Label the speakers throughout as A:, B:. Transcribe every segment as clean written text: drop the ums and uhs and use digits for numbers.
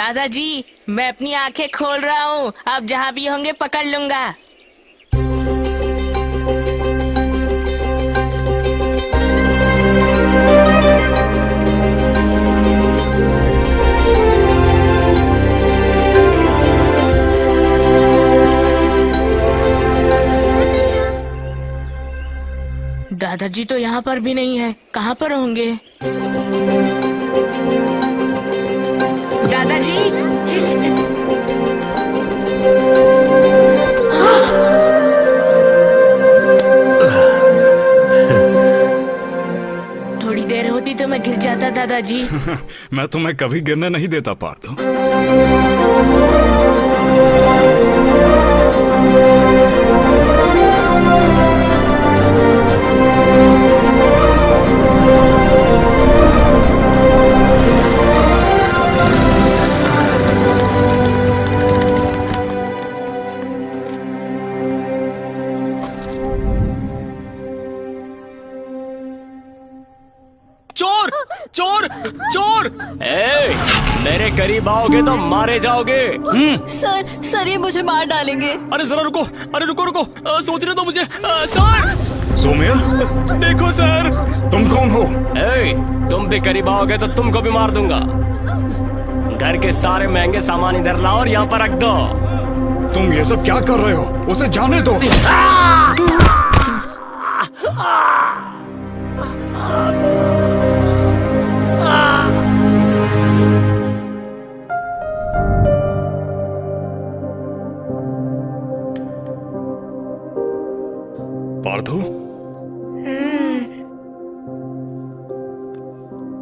A: दादाजी, मैं अपनी आंखें खोल रहा हूँ। आप जहाँ भी होंगे पकड़ लूंगा। दादाजी तो यहाँ पर भी नहीं है। कहाँ पर होंगे? दादाजी, थोड़ी देर होती तो मैं गिर जाता दादाजी।
B: मैं तुम्हें कभी गिरने नहीं देता पार्थो।
C: चोर चोर चोर! मेरे करीब आओगे तो मारे जाओगे।
D: सर ये मुझे मार डालेंगे।
C: अरे जरा रुको, अरे रुको रुको, सोचने दो मुझे। सर
B: सोमिया,
C: देखो सर।
B: तुम कौन हो?
C: तुम भी करीब आओगे तो तुमको भी मार दूंगा। घर के सारे महंगे सामान इधर लाओ और यहाँ पर रख दो।
B: तुम ये सब क्या कर रहे हो? उसे जाने दो। पार्थो,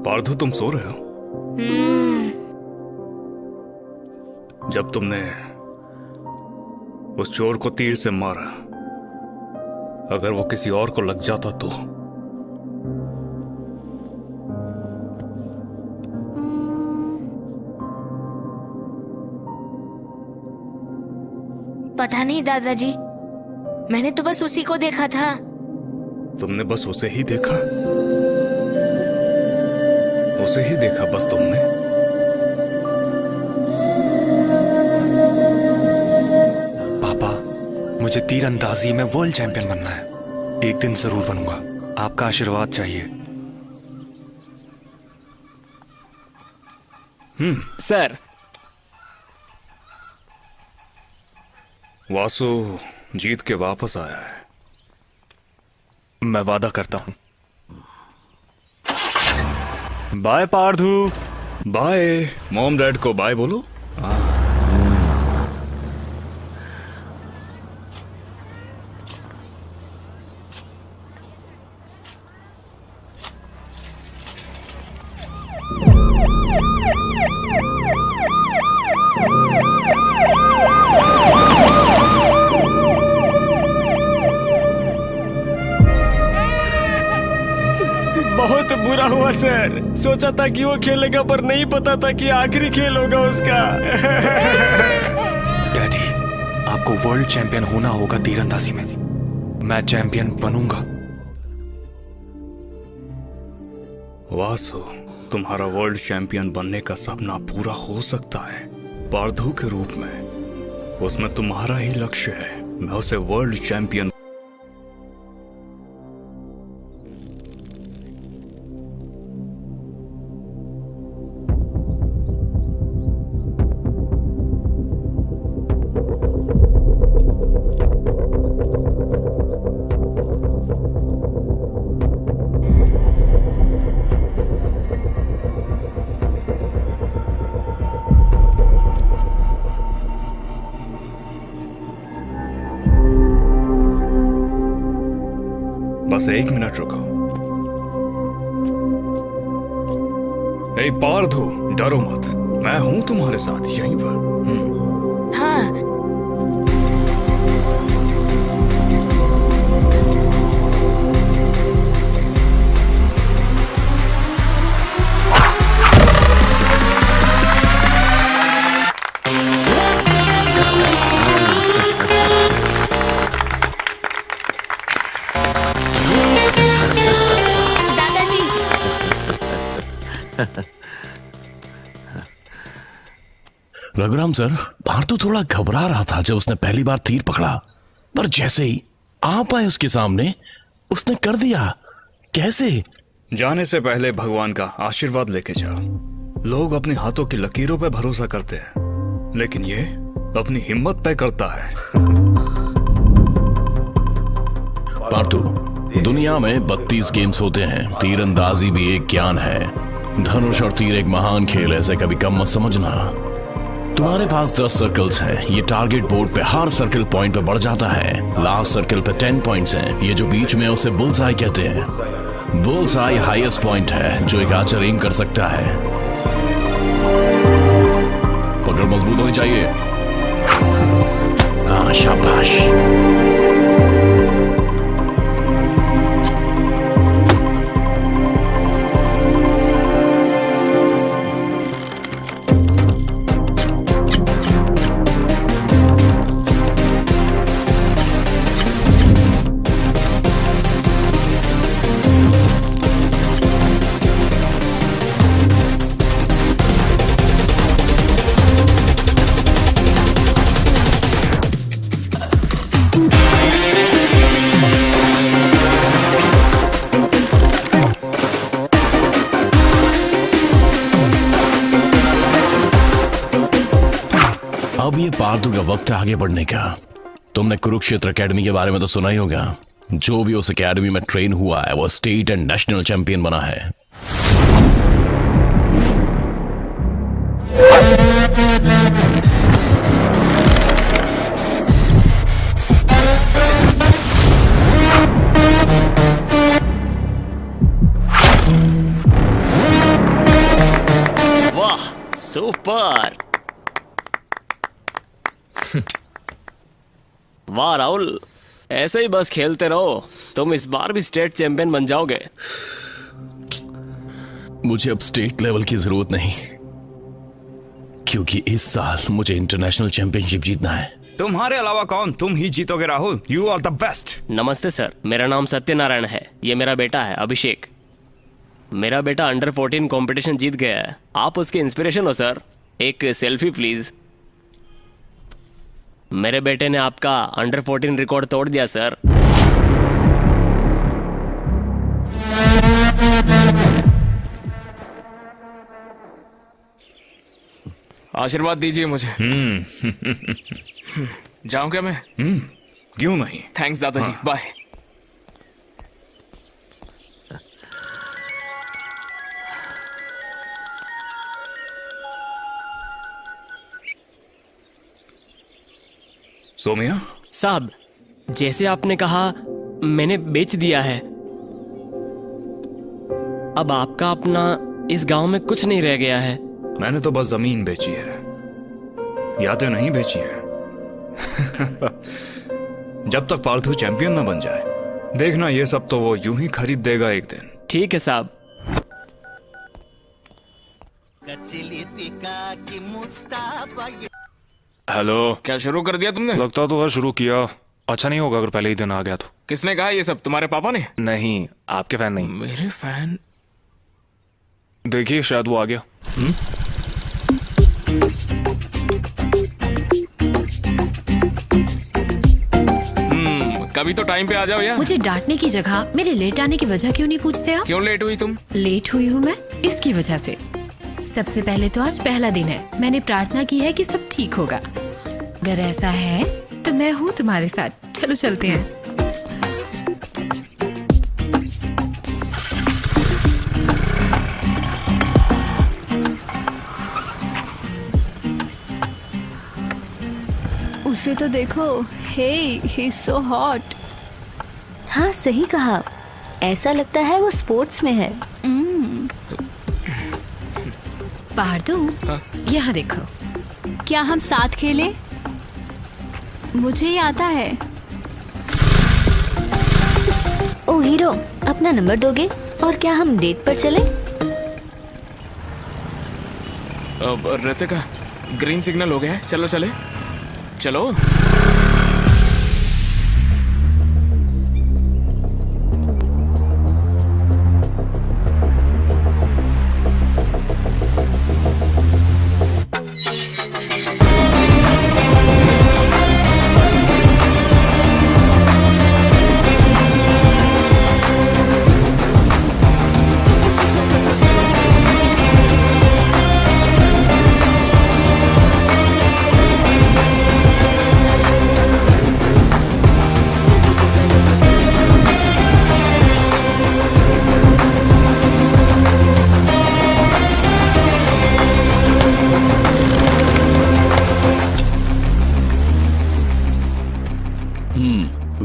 B: पार्थो तुम सो रहे हो? जब तुमने उस चोर को तीर से मारा, अगर वो किसी और को लग जाता तो?
A: पता नहीं दादाजी, मैंने तो बस उसी को देखा था।
B: तुमने बस उसे ही देखा? उसे ही देखा बस तुमने?
E: पापा, मुझे तीरंदाजी में वर्ल्ड चैंपियन बनना है। एक दिन जरूर बनूंगा। आपका आशीर्वाद चाहिए।
C: सर,
B: वासु जीत के वापस आया है।
E: मैं वादा करता हूं। Bye Parthu.
B: Bye. Mom dad को बाय बोलो।
C: बहुत बुरा हुआ सर। सोचा था कि वो खेलेगा पर नहीं पता था कि आखिरी खेल होगा उसका।
E: डैडी, आपको वर्ल्ड चैंपियन होना होगा तीरंदाजी में। मैं चैंपियन बनूंगा।
B: वासु, तुम्हारा वर्ल्ड चैंपियन बनने का सपना पूरा हो सकता है, पार्थो के रूप में। उसमें तुम्हारा ही लक्ष्य है। मैं उसे वर्ल्ड चैंपियन बस 1 मिनट रुको। ए पार्थो, डरो मत, मैं हूं तुम्हारे साथ यहीं पर।
A: हाँ,
F: रघुराम सर, पार्थू थोड़ा घबरा रहा था जब उसने पहली बार तीर पकड़ा, पर जैसे ही आप आए उसके सामने उसने कर दिया। कैसे?
B: जाने से पहले भगवान का आशीर्वाद लेके जा। लोग अपने हाथों की लकीरों पे भरोसा करते हैं, लेकिन ये अपनी हिम्मत पे करता है।
F: पार्थू, दुनिया में 32 गेम्स होते हैं। तीरंदाजी भी एक ज्ञान है। धनुष और तीर एक महान खेल है, ऐसे कभी कम मत समझना। तुम्हारे पास 10 सर्कल्स हैं। ये टारगेट बोर्ड पे हर सर्कल पॉइंट पे बढ़ जाता है। लास्ट सर्कल पे 10 पॉइंट्स हैं। ये जो बीच में है उसे बुल्स आई कहते हैं। बुल्स आई हाईएस्ट पॉइंट है जो एक आर्चर एम कर सकता है। पकड़ मजबूत होनी चाहिए। हाँ, शाबाश। अब ये पार्थू का वक्त है आगे बढ़ने का। तुमने कुरुक्षेत्र एकेडमी के बारे में तो सुना ही होगा। जो भी उस एकेडमी में ट्रेन हुआ है वो स्टेट एंड नेशनल चैंपियन बना है।
C: वाह, सुपर। वाह राहुल, ऐसे ही बस खेलते रहो, तुम इस बार भी स्टेट चैंपियन बन जाओगे।
F: मुझे अब स्टेट लेवल की जरूरत नहीं, क्योंकि इस साल मुझे इंटरनेशनल चैंपियनशिप जीतना है।
B: तुम्हारे अलावा कौन? तुम ही जीतोगे Rahul. You are the best.
C: नमस्ते सर, मेरा नाम सत्यनारायण है। ये मेरा बेटा है अभिषेक। मेरा बेटा अंडर 14 कंपटीशन जीत गया है। आप उसके इंस्पिरेशन हो सर। एक सेल्फी प्लीज। मेरे बेटे ने आपका अंडर 14 रिकॉर्ड तोड़ दिया सर।
G: आशीर्वाद दीजिए मुझे। जाऊं क्या मैं?
B: क्यों नहीं?
G: थैंक्स दादाजी, बाय।
B: सोमिया
C: साहब, जैसे आपने कहा मैंने बेच दिया है। अब आपका अपना इस गांव में कुछ नहीं रह गया है।
B: मैंने तो बस जमीन बेची है, यादें नहीं बेची हैं। जब तक पार्थू चैंपियन ना बन जाए, देखना ये सब तो वो यूं ही खरीद देगा एक दिन।
C: ठीक है साहब।
G: हेलो, क्या शुरू कर दिया तुमने?
E: लगता तो है शुरू किया। अच्छा नहीं होगा अगर पहले ही दिन आ गया तो।
G: किसने कहा ये सब? तुम्हारे पापा ने?
E: नहीं, आपके फैन नहीं।
G: मेरे फैन?
E: देखिए शायद वो आ गया।
G: कभी तो टाइम पे आ जाओ यार।
D: मुझे डांटने की जगह मेरे लेट आने की वजह क्यों नहीं पूछते आप?
G: क्यों लेट हुई तुम?
D: लेट हुई हूँ मैं इसकी वजह से। सबसे पहले तो आज पहला दिन है। मैंने प्रार्थना की है कि सब ठीक होगा। अगर ऐसा है तो मैं हूँ तुम्हारे साथ। चलो चलते हैं।
H: उसे तो देखो। हे, ही इज सो हॉट।
I: हाँ सही कहा, ऐसा लगता है वो स्पोर्ट्स में है।
D: पार्थू, यहाँ देखो।
H: क्या हम साथ खेलें? मुझे ये आता है।
I: ओ हीरो, अपना नंबर दोगे? और क्या हम डेट पर चले?
G: रितिका, ग्रीन सिग्नल हो गया है, चलो चले। चलो।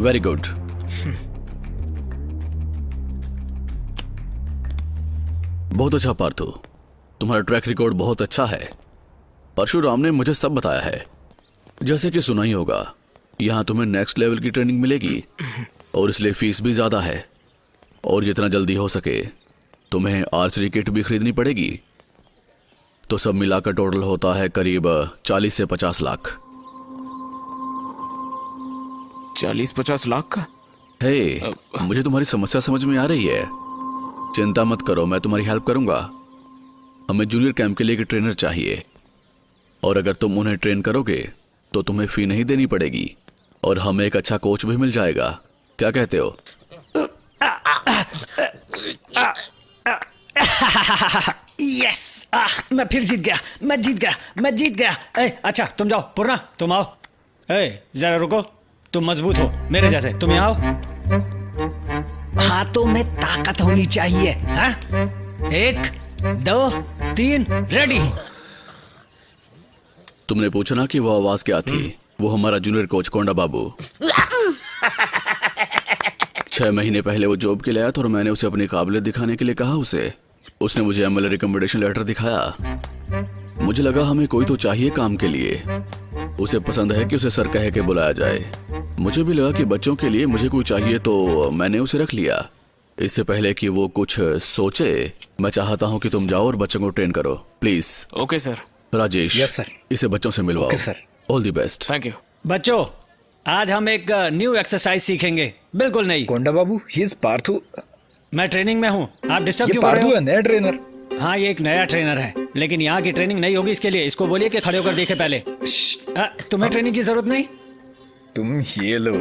F: Very good. बहुत अच्छा पार्थू, तुम्हारा ट्रैक रिकॉर्ड बहुत अच्छा है। परशुराम ने मुझे सब बताया है। जैसे कि सुना ही होगा, यहाँ तुम्हें नेक्स्ट लेवल की ट्रेनिंग मिलेगी और इसलिए फीस भी ज्यादा है। और जितना जल्दी हो सके तुम्हें आर्चरी किट भी खरीदनी पड़ेगी। तो सब मिलाकर टोटल होता है करीब 40 से 50 लाख।
G: 40-50 लाख का?
F: हे, मुझे तुम्हारी समस्या समझ में आ रही है। चिंता मत करो, मैं तुम्हारी हेल्प करूंगा। हमें जूनियर कैंप के लिए एक ट्रेनर चाहिए और अगर तुम उन्हें ट्रेन करोगे तो तुम्हें फी नहीं देनी पड़ेगी और हमें एक अच्छा कोच भी मिल जाएगा। क्या कहते हो?
J: यस, मैं फिर जीत गया, मैं जीत गया। अच्छा तुम जाओ, पूर्णा तुम आओ। जरा रुको, तुम मजबूत हो मेरे जैसे, तुम यहाँ आओ। हाथों में ताकत होनी चाहिए। हाँ? 1 2 3 रेडी।
F: तुमने पूछा ना कि वो आवाज क्या थी? वो हमारा जूनियर कोच कोंडा बाबू। 6 महीने पहले वो जॉब के लिए आया था और मैंने उसे अपनी काबिलियत दिखाने के लिए कहा उसने मुझे एमएलए रिकमेंडेशन लेटर दिखाया। मुझे लगा हमें कोई तो चाहिए काम के लिए। उसे पसंद है कि उसे सर कह के बुलाया जाए। मुझे भी लगा कि बच्चों के लिए मुझे कोई चाहिए तो मैंने उसे रख लिया। इससे पहले कि वो कुछ सोचे, मैं चाहता हूँ कि तुम जाओ और बच्चों को ट्रेन करो please.
G: Okay sir.
F: Rajesh,
J: yes sir.
F: इसे बच्चों से मिलवाओ।
J: Okay sir.
F: All the best.
G: Thank you.
J: बच्चों, आज हम एक न्यू एक्सरसाइज सीखेंगे, बिल्कुल नहीं।
K: Konda Babu, he is Parthu.
J: मैं ट्रेनिंग में हूँ, आप डिस्टर्ब
K: ये
J: क्यों कर रहे
K: पार्थू
J: हो?
K: है नया ट्रेनर।
J: हाँ, ये एक नया ट्रेनर है, लेकिन यहाँ की ट्रेनिंग नहीं होगी। इसके लिए इसको बोलिए कि खड़े होकर देखे पहले। तुम्हें ट्रेनिंग की जरूरत नहीं।
K: तुम ये लो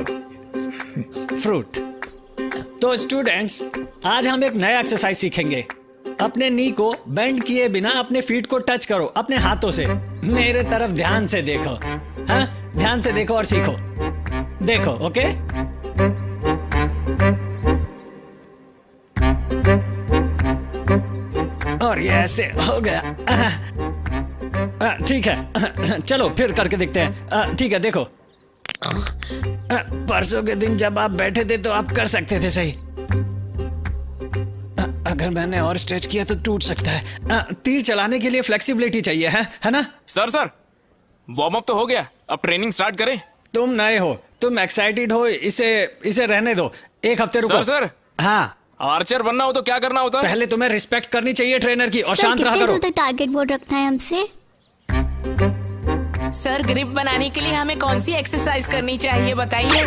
J: फ्रूट। तो स्टूडेंट्स, आज हम एक नया एक्सरसाइज सीखेंगे। अपने नी को बेंड किए बिना अपने फीट को टच करो अपने हाथों से। मेरे तरफ ध्यान से देखो। हाँ, ध्यान से देखो और सीखो। देखो, ओके? और ये ऐसे हो गया। ठीक है, चलो फिर करके देखते हैं। ठीक है, देखो। परसों के दिन जब आप बैठे थे तो आप कर सकते थे सही। अगर मैंने और स्ट्रेच किया तो टूट सकता है। तीर चलाने के लिए फ्लेक्सिबिलिटी चाहिए, है ना?
G: सर वार्म अप तो हो गया, अब ट्रेनिंग स्टार्ट करें।
J: तुम नए हो, तुम एक्साइटेड हो, इसे रहने दो। 1 हफ्ते रुको।
G: सर।
J: हाँ,
G: आर्चर बनना हो तो क्या करना होता है?
J: पहले तुम्हें रिस्पेक्ट करनी चाहिए ट्रेनर की और शांत रहा करो।
H: टारगेट बोर्ड रखना है हमसे।
A: सर, ग्रिप बनाने के लिए हमें कौन सी एक्सरसाइज करनी चाहिए बताइए।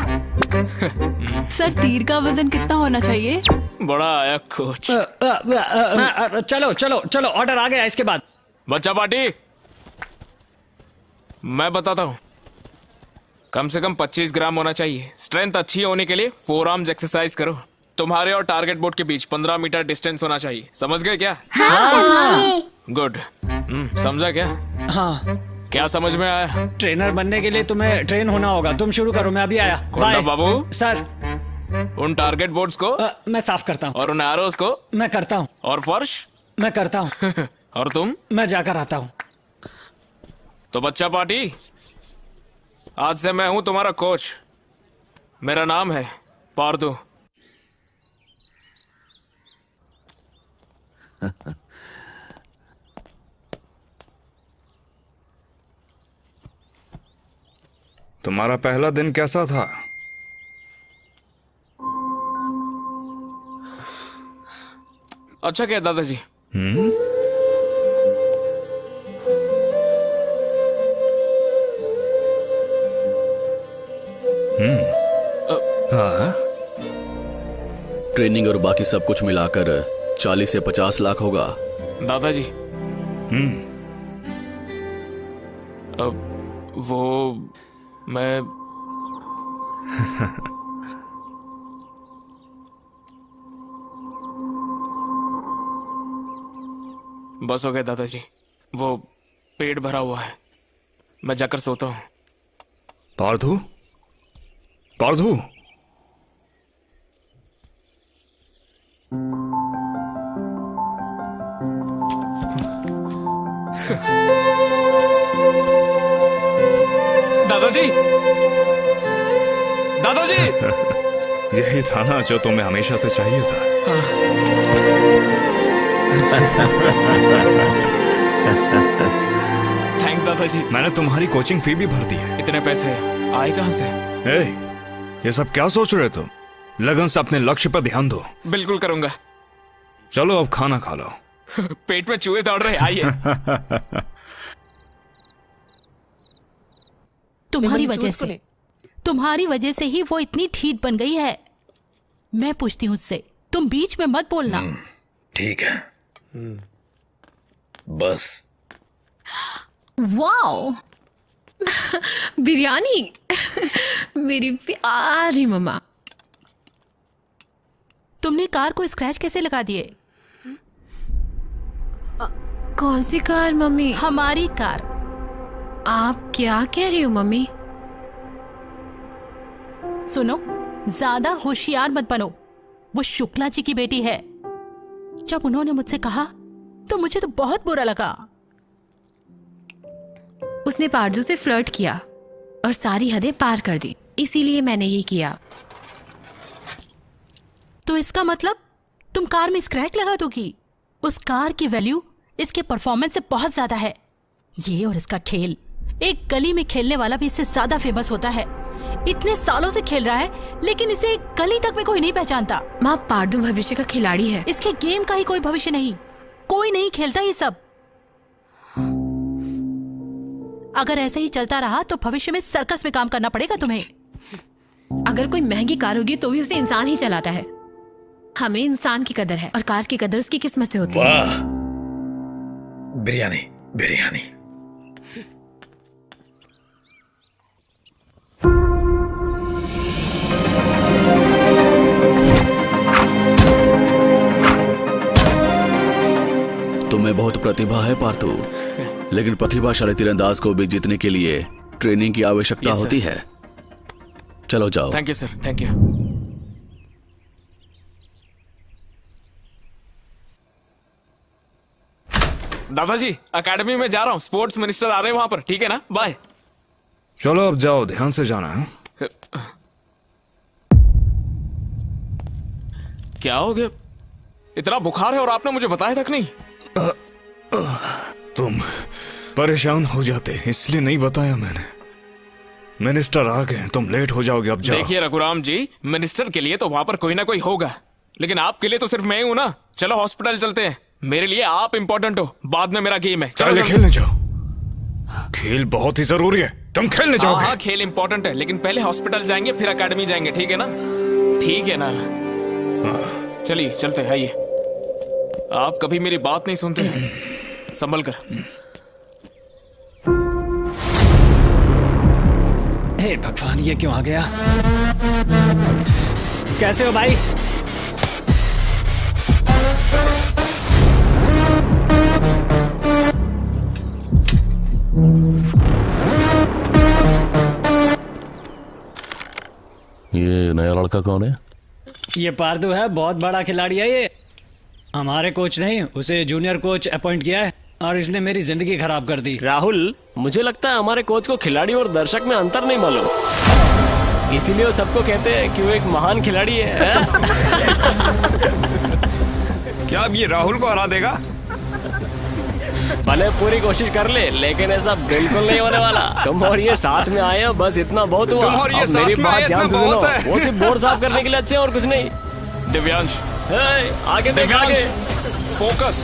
H: सर, तीर का वजन कितना होना चाहिए?
G: बड़ा आया कोच।
J: चलो ऑर्डर आ गया। इसके बाद
G: बच्चा पार्टी, मैं बताता हूँ। कम से कम 25 ग्राम होना चाहिए। स्ट्रेंथ अच्छी होने के लिए 4 आर्म्स एक्सरसाइज करो। तुम्हारे और टारगेट बोर्ड के बीच 15 मीटर डिस्टेंस होना चाहिए। समझ गए क्या?
H: हाँ।
G: गुड। समझा क्या?
J: हाँ।
G: क्या समझ में आया?
J: ट्रेनर बनने के लिए तुम्हें ट्रेन होना होगा। तुम शुरू करो, मैं अभी आया।
G: कोंडा बाबू
J: सर,
G: उन टारगेट बोर्ड्स को
J: मैं साफ करता हूँ।
G: और उन एरोस को
J: मैं करता हूँ।
G: और फर्श
J: मैं करता हूँ।
G: और तुम?
J: मैं जाकर आता हूँ।
G: तो बच्चा पार्टी, आज से मैं हूं तुम्हारा कोच। मेरा नाम है पार्थू।
B: तुम्हारा पहला दिन कैसा था?
G: अच्छा क्या दादाजी?
F: ट्रेनिंग और बाकी सब कुछ मिलाकर 40 से 50 लाख होगा।
G: दादाजी, वो मैं बस हो गया दादाजी, वो पेट भरा हुआ है, मैं जाकर सोता हूँ।
B: पार्थू, पार्थू,
G: दादाजी, दादाजी।
B: यही था ना जो तुम्हें हमेशा से चाहिए था।
G: थैंक्स दादाजी।
B: मैंने तुम्हारी कोचिंग फी भी भर दी है।
G: इतने पैसे आए कहाँ से?
B: ये सब क्या सोच रहे तुम? लगन से अपने लक्ष्य पर ध्यान दो।
G: बिल्कुल करूंगा।
B: चलो अब खाना खा लो।
G: पेट में चूहे दौड़ रहे, आइए।
L: तुम्हारी वजह से ही वो इतनी ठीठ बन गई है। मैं पूछती हूँ उससे, तुम बीच में मत बोलना।
K: ठीक है, बस।
D: वाओ, बिरयानी। मेरी प्यारी मम्मा।
L: तुमने कार को स्क्रैच कैसे लगा दिए?
D: कौन सी कार मम्मी?
L: हमारी कार।
D: आप क्या कह रही हो मम्मी?
L: सुनो, ज्यादा होशियार मत बनो। वो शुक्ला जी की बेटी है। जब उन्होंने मुझसे कहा तो मुझे तो बहुत बुरा लगा।
D: उसने पारजू से फ्लर्ट किया और सारी हदें पार कर दी, इसीलिए मैंने ये किया।
L: तो इसका मतलब तुम कार में स्क्रैच लगा दोगी? उस कार की वैल्यू इसके परफॉर्मेंस से बहुत ज्यादा है। ये और इसका खेल, एक गली में खेलने वाला भी इससे ज्यादा फेमस होता है। इतने सालों से खेल रहा है, लेकिन इसे एक गली तक में कोई नहीं पहचानता।
D: माँ, पारदू भविष्य का खिलाड़ी है।
L: इसके गेम का ही कोई भविष्य नहीं। कोई नहीं खेलता ये सब। अगर ऐसे ही चलता रहा तो भविष्य में सर्कस में काम करना पड़ेगा तुम्हें।
D: अगर कोई महंगी कार होगी तो भी उसे इंसान ही चलाता है। हमें इंसान की कदर है और कार की कदर उसकी किस्मत से होती है।
K: वाह, बिरयानी बिरयानी।
M: तुम्हें बहुत प्रतिभा है पार्थू, लेकिन प्रतिभाशाली तीरंदाज को भी जीतने के लिए ट्रेनिंग की आवश्यकता होती है। चलो जाओ।
G: Thank you sir, thank you. दादाजी, एकेडमी में जा रहा हूँ। स्पोर्ट्स मिनिस्टर आ रहे हैं वहां पर, ठीक है ना? बाय।
B: चलो अब जाओ, ध्यान से जाना है।
G: क्या हो गया? इतना बुखार है और आपने मुझे बताया तक नहीं।
B: तुम परेशान हो जाते इसलिए नहीं बताया मैंने। मिनिस्टर आ गए, तुम लेट हो जाओगे, अब जाओ।
G: देखिए रघुराम जी, मिनिस्टर के लिए तो वहां पर कोई ना कोई होगा, लेकिन आपके लिए तो सिर्फ मैं ही हूं ना। चलो हॉस्पिटल चलते हैं। मेरे लिए आप इंपॉर्टेंट हो, बाद में मेरा गेम है।
B: चलो खेलने जाओ। खेल बहुत ही जरूरी है, तुम खेलने जाओगे।
G: हाँ, खेल इंपॉर्टेंट है, लेकिन पहले हॉस्पिटल जाएंगे फिर एकेडमी जाएंगे, ठीक है ना? ठीक है ना? चलिए चलते हैं, आइए। आप कभी मेरी बात नहीं सुनते। संभल कर।
J: हे भगवान, ये क्यों आ गया? कैसे हो भाई?
F: ये नया लड़का कौन है?
J: ये पारदू है, बहुत बड़ा खिलाड़ी है ये। हमारे कोच नहीं, उसे जूनियर कोच अपॉइंट किया है और इसने मेरी जिंदगी खराब कर दी।
C: राहुल, मुझे लगता है हमारे कोच को खिलाड़ी और दर्शक में अंतर नहीं मालूम, इसीलिए वो सबको कहते हैं कि वो एक महान खिलाड़ी है।
K: क्या अब ये राहुल को हरा देगा?
C: भले पूरी कोशिश कर ले, लेकिन ऐसा बिल्कुल नहीं होने वाला। तुम और ये साथ में आए हो, बस इतना बहुत हुआ।
K: तुम और ये
C: अब
K: साथ
C: मेरी
K: में
C: बात
K: आए,
C: ध्यान से
K: इतना
C: सुनो।
K: बहुत है।
C: वो सिर्फ बोर्ड साफ करने के लिए अच्छे हैं और कुछ नहीं।
G: दिव्यांश,
C: आगे देख, आगे
G: फोकस।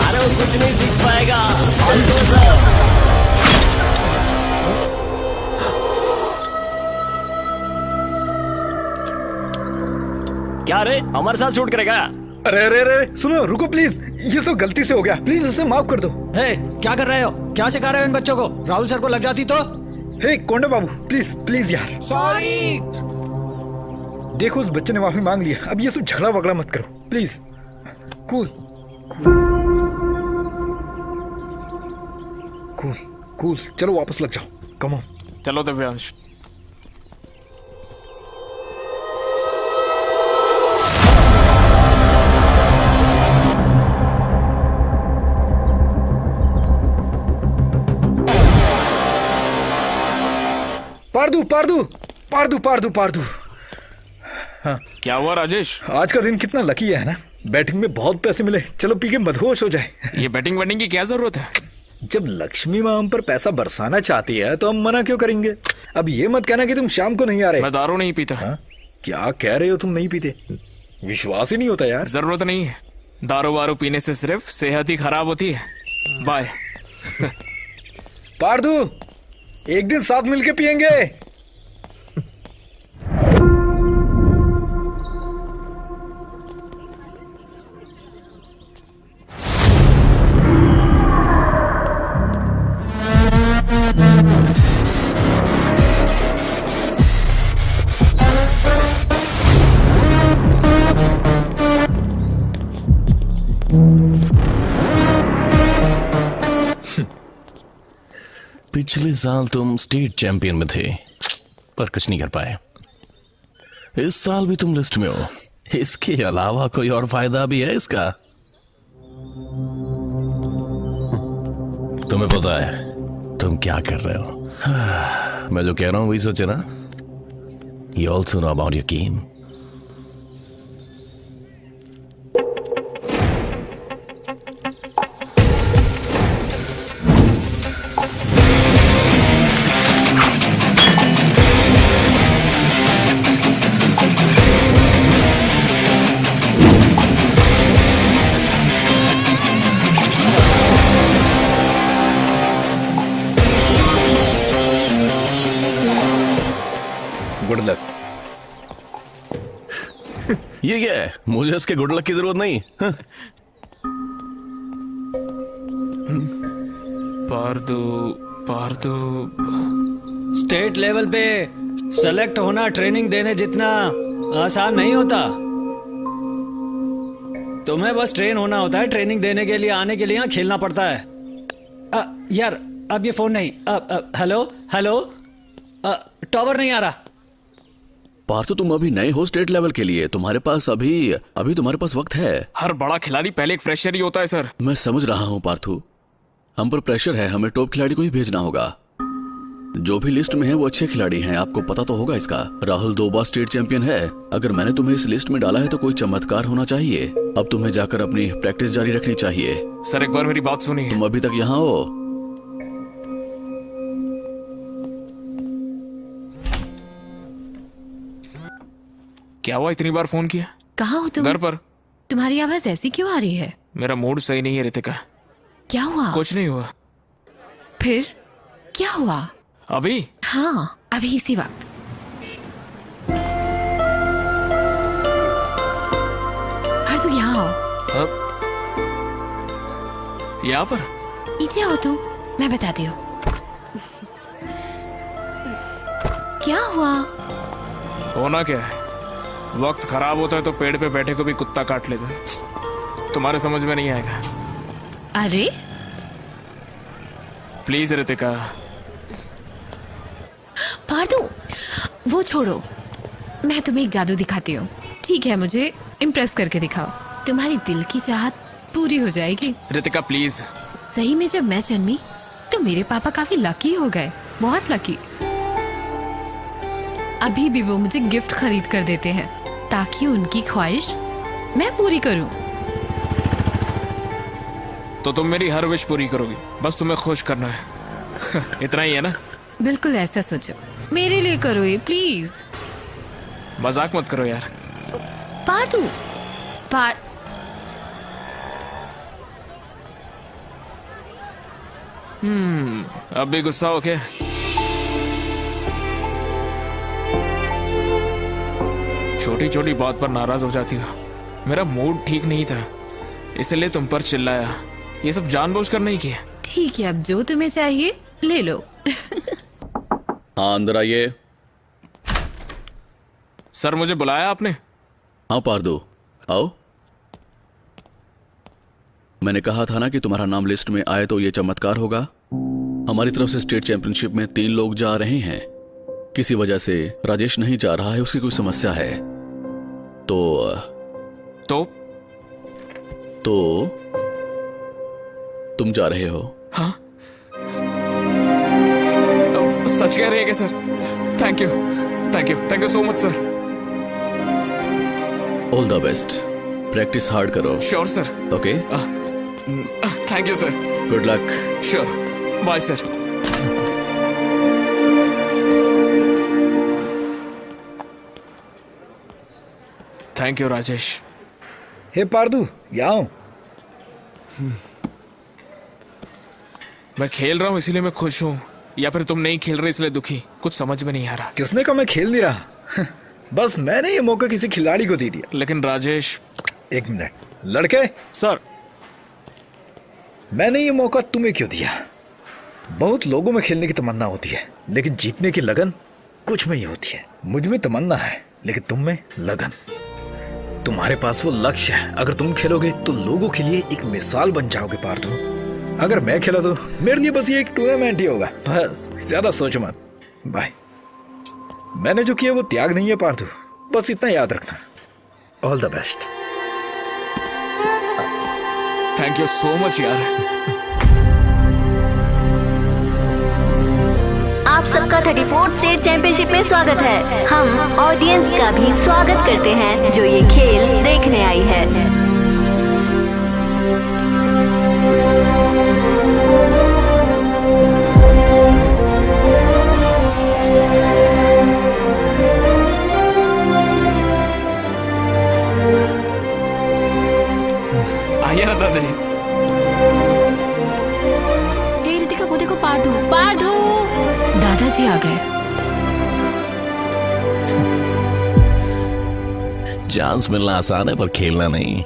C: अरे वो कुछ नहीं सीख पाएगा। क्या रे, हमारे साथ शूट करेगा?
K: अरे अरे अरे सुनो, रुको प्लीज, ये सब गलती से हो गया, प्लीज उसे माफ कर दो।
J: हे, क्या कर रहे हो? क्या सिखा रहे हो इन बच्चों को? राहुल सर को लग जाती तो?
K: हे कोंडा बाबू, प्लीज प्लीज यार।
J: सॉरी।
K: देखो उस बच्चे ने माफी मांग लिया, अब ये सब झगड़ा वगड़ा मत करो प्लीज। कूल कूल कूल, चलो वापस लग जाओ, कम ऑन।
G: चलो दिव्यांश।
K: पारदू पारदू पार्दू। हाँ।
G: क्या हुआ राजेश?
K: आज का दिन कितना लकी है ना, बैटिंग में बहुत पैसे मिले, चलो पी के मदहोश हो जाए।
G: ये बैटिंग वेटिंग की क्या जरूरत है?
K: जब लक्ष्मी माँ हम पर पैसा बरसाना चाहती है तो हम मना क्यों करेंगे? अब ये मत कहना कि तुम शाम को नहीं आ रहे।
G: मैं दारू नहीं पीता।
K: हाँ? क्या कह रहे हो, तुम नहीं पीते? विश्वास ही नहीं होता यार।
G: जरूरत नहीं है, दारू वारू पीने से सिर्फ सेहत ही खराब होती है। बाय।
K: पार्दू, एक दिन साथ मिलके पियेंगे।
F: पिछले साल तुम स्टेट चैंपियन में थे पर कुछ नहीं कर पाए। इस साल भी तुम लिस्ट में हो। इसके अलावा कोई और फायदा भी है इसका? तुम्हें पता है तुम क्या कर रहे हो? मैं जो कह रहा हूं वही सोचे ना। You also know about your game.
K: Good luck.
F: ये क्या है? मुझे इसके गुड लक की जरूरत नहीं।
G: पार्दू
J: स्टेट लेवल पे सेलेक्ट होना ट्रेनिंग देने जितना आसान नहीं होता। तुम्हें बस ट्रेन होना होता है, ट्रेनिंग देने के लिए आने के लिए यहाँ खेलना पड़ता है। यार अब ये फोन नहीं। हेलो टावर नहीं आ रहा।
M: पार्थो, तुम अभी नए हो स्टेट लेवल के लिए, तुम्हारे पास अभी तुम्हारे पास वक्त है।
G: हर बड़ा खिलाड़ी पहले एक फ्रेशर ही होता है सर।
M: मैं समझ रहा हूँ पार्थो, हम पर प्रेशर है, हमें टॉप खिलाड़ी को ही भेजना होगा। जो भी लिस्ट में है वो अच्छे खिलाड़ी हैं, आपको पता तो होगा इसका। राहुल 2 बार स्टेट चैंपियन है। अगर मैंने तुम्हें इस लिस्ट में डाला है तो कोई चमत्कार होना चाहिए। अब तुम्हें जाकर अपनी प्रैक्टिस जारी रखनी चाहिए।
G: सर एक बार मेरी बात सुनिए।
M: तुम अभी तक यहाँ हो?
G: क्या हुआ, इतनी बार फोन किया?
D: कहाँ हो तुम?
G: घर पर।
D: तुम्हारी आवाज ऐसी क्यों आ रही है?
G: मेरा मूड सही नहीं है रितिका।
D: क्या हुआ?
G: कुछ नहीं हुआ।
D: फिर क्या हुआ?
G: अभी?
D: हाँ, अभी इसी वक्त। हर तू यहाँ आओ।
G: यहाँ पर?
D: नीचे आओ तुम, मैं बताती हूँ। क्या हुआ?
G: होना क्या है, वक्त खराब होता है तो पेड़ पे बैठे को भी कुत्ता काट लेता है। तुम्हारे समझ में नहीं आएगा।
D: अरे
G: प्लीज रितिका।
D: पार्दू, वो छोड़ो, मैं तुम्हें एक जादू दिखाती हूँ। ठीक है, मुझे इम्प्रेस करके दिखाओ, तुम्हारी दिल की चाहत पूरी हो जाएगी।
G: रितिका प्लीज।
D: सही में जब मैं जन्मी तो मेरे पापा काफी लकी हो गए, बहुत लकी। अभी भी वो मुझे गिफ्ट खरीद कर देते हैं ताकि उनकी ख्वाहिश मैं पूरी करूं।
G: तो तुम मेरी हर विश पूरी करोगी, बस तुम्हें खुश करना है। इतना ही है ना?
D: बिल्कुल ऐसा सोचो, मेरे लिए करो ये प्लीज।
G: मजाक मत करो यार।
D: पार्दू,
G: अब भी गुस्सा हो क्या? छोटी छोटी बात पर नाराज हो जाती हो। मेरा मूड ठीक नहीं था, इसलिए तुम पर चिल्लाया। ये सब जानबूझकर नहीं किया।
D: ठीक है, अब जो तुम्हें चाहिए ले लो।
M: हाँ, अंदर आइए।
G: सर मुझे बुलाया आपने?
M: हाँ पार्दू, आओ। मैंने कहा था ना कि तुम्हारा नाम लिस्ट में आए तो ये चमत्कार होगा। हमारी तरफ से स्टेट चैंपियनशिप में 3 लोग जा रहे हैं। किसी वजह से राजेश नहीं जा रहा है, उसकी कोई समस्या है। तो तुम जा रहे हो?
G: हाँ? सच कह रहे हैं क्या sir? Thank you. Thank you so much sir.
M: All the best, practice hard करो।
G: Sure sir.
M: Okay,
G: thank you sir.
M: Good luck.
G: Sure, bye sir. Thank you Rajesh.
K: Hey Pardu, यहाँ हूं।
G: मैं खेल रहा हूँ इसीलिए मैं खुश हूँ, या फिर तुम नहीं खेल रहे इसलिए दुखी? कुछ समझ में नहीं आ रहा।
K: किसने कहा मैं खेल नहीं रहा? बस मैंने ये मौका किसी खिलाड़ी को दे दिया।
G: लेकिन राजेश,
K: एक मिनट लड़के।
C: सर,
K: मैंने ये मौका तुम्हें क्यों दिया? बहुत लोगों में खेलने की तमन्ना होती है, लेकिन जीतने की लगन कुछ में ही होती है। मुझ में तमन्ना है, लेकिन तुम में लगन। तुम्हारे पास वो लक्ष्य है। अगर तुम खेलोगे तो लोगों के लिए एक मिसाल बन जाओगे पार्थू। अगर मैं खेला तो मेरे लिए बस ये एक टूर्नामेंट ही होगा, बस ज्यादा सोचो मत। बाय। मैंने जो किया वो त्याग नहीं है पार्थू, बस इतना याद रखना। All the best.
G: Thank you so much यार।
I: आप सबका 34th स्टेट चैंपियनशिप में स्वागत है। हम ऑडियंस का भी स्वागत करते हैं जो ये खेल देखने आई है।
G: आइए ना दादाजी।
H: हे रितिका, वो देखो पार्दू। पार्दू,
D: दादाजी आ गए।
F: चांस मिलना आसान है पर खेलना नहीं।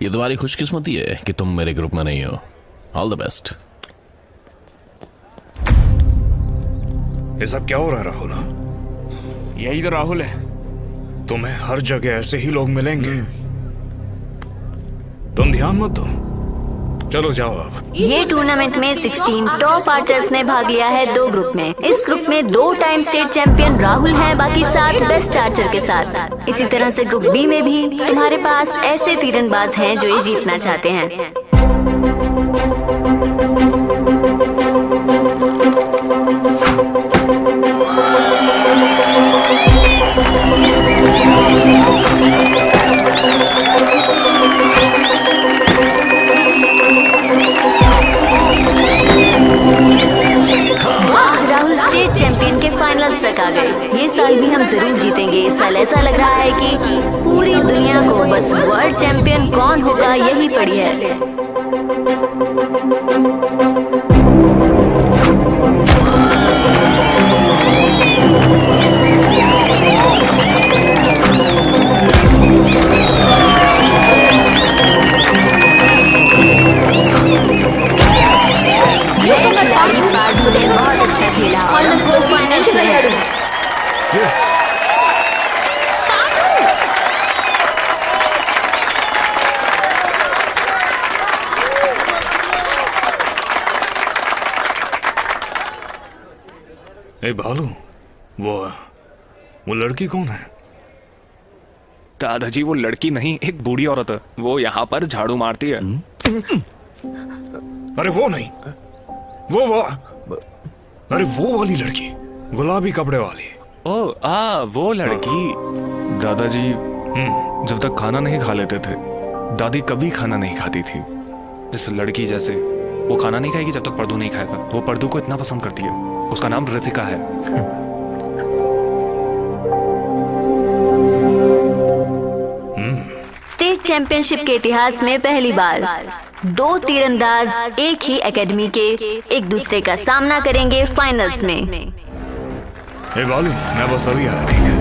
F: ये तुम्हारी खुशकिस्मती है कि तुम मेरे ग्रुप में नहीं हो। All the best.
B: ये सब क्या हो रहा है राहुल?
G: यही तो राहुल है।
B: तुम्हें हर जगह ऐसे ही लोग मिलेंगे, तुम ध्यान मत दो। चलो जाओ अब।
I: ये टूर्नामेंट में 16 टॉप आर्चर्स ने भाग लिया है 2 ग्रुप में। इस ग्रुप में 2 टाइम स्टेट चैंपियन राहुल हैं, बाकी 7 बेस्ट आर्चर के साथ। इसी तरह से ग्रुप बी में भी तुम्हारे पास ऐसे तीरंदाज हैं जो ये जीतना चाहते हैं। राहुल स्टेट चैंपियन के फाइनल्स तक आ गए। ये साल भी हम जरूर जीतेंगे। इस साल ऐसा लग रहा है कि पूरी दुनिया को बस वर्ल्ड चैंपियन कौन होगा यही पड़ी है। बहुत अच्छा खेला और वो फाइनल्स में है।
B: ए भालू, वो लड़की कौन है?
E: दादाजी, वो लड़की नहीं, एक बूढ़ी औरत है। वो यहाँ पर झाड़ू मारती है।
B: अरे वो नहीं, वो अरे वो वाली लड़की, गुलाबी कपड़े वाली।
E: वो लड़की। दादाजी, जब तक खाना नहीं खा लेते थे, दादी कभी खाना नहीं खाती थी। इस लड़की जैसे वो खाना नहीं खाएगी जब तक पर्दू नहीं खाएगा। वो पर्दू को इतना पसंद करती है। उसका नाम रितिका है।
I: स्टेट चैंपियनशिप के इतिहास में पहली बार 2 तीरंदाज एक ही एकेडमी के एक दूसरे का सामना करेंगे फाइनल्स में।
B: ए बालू, मैं बस अभी आया, ठीक है?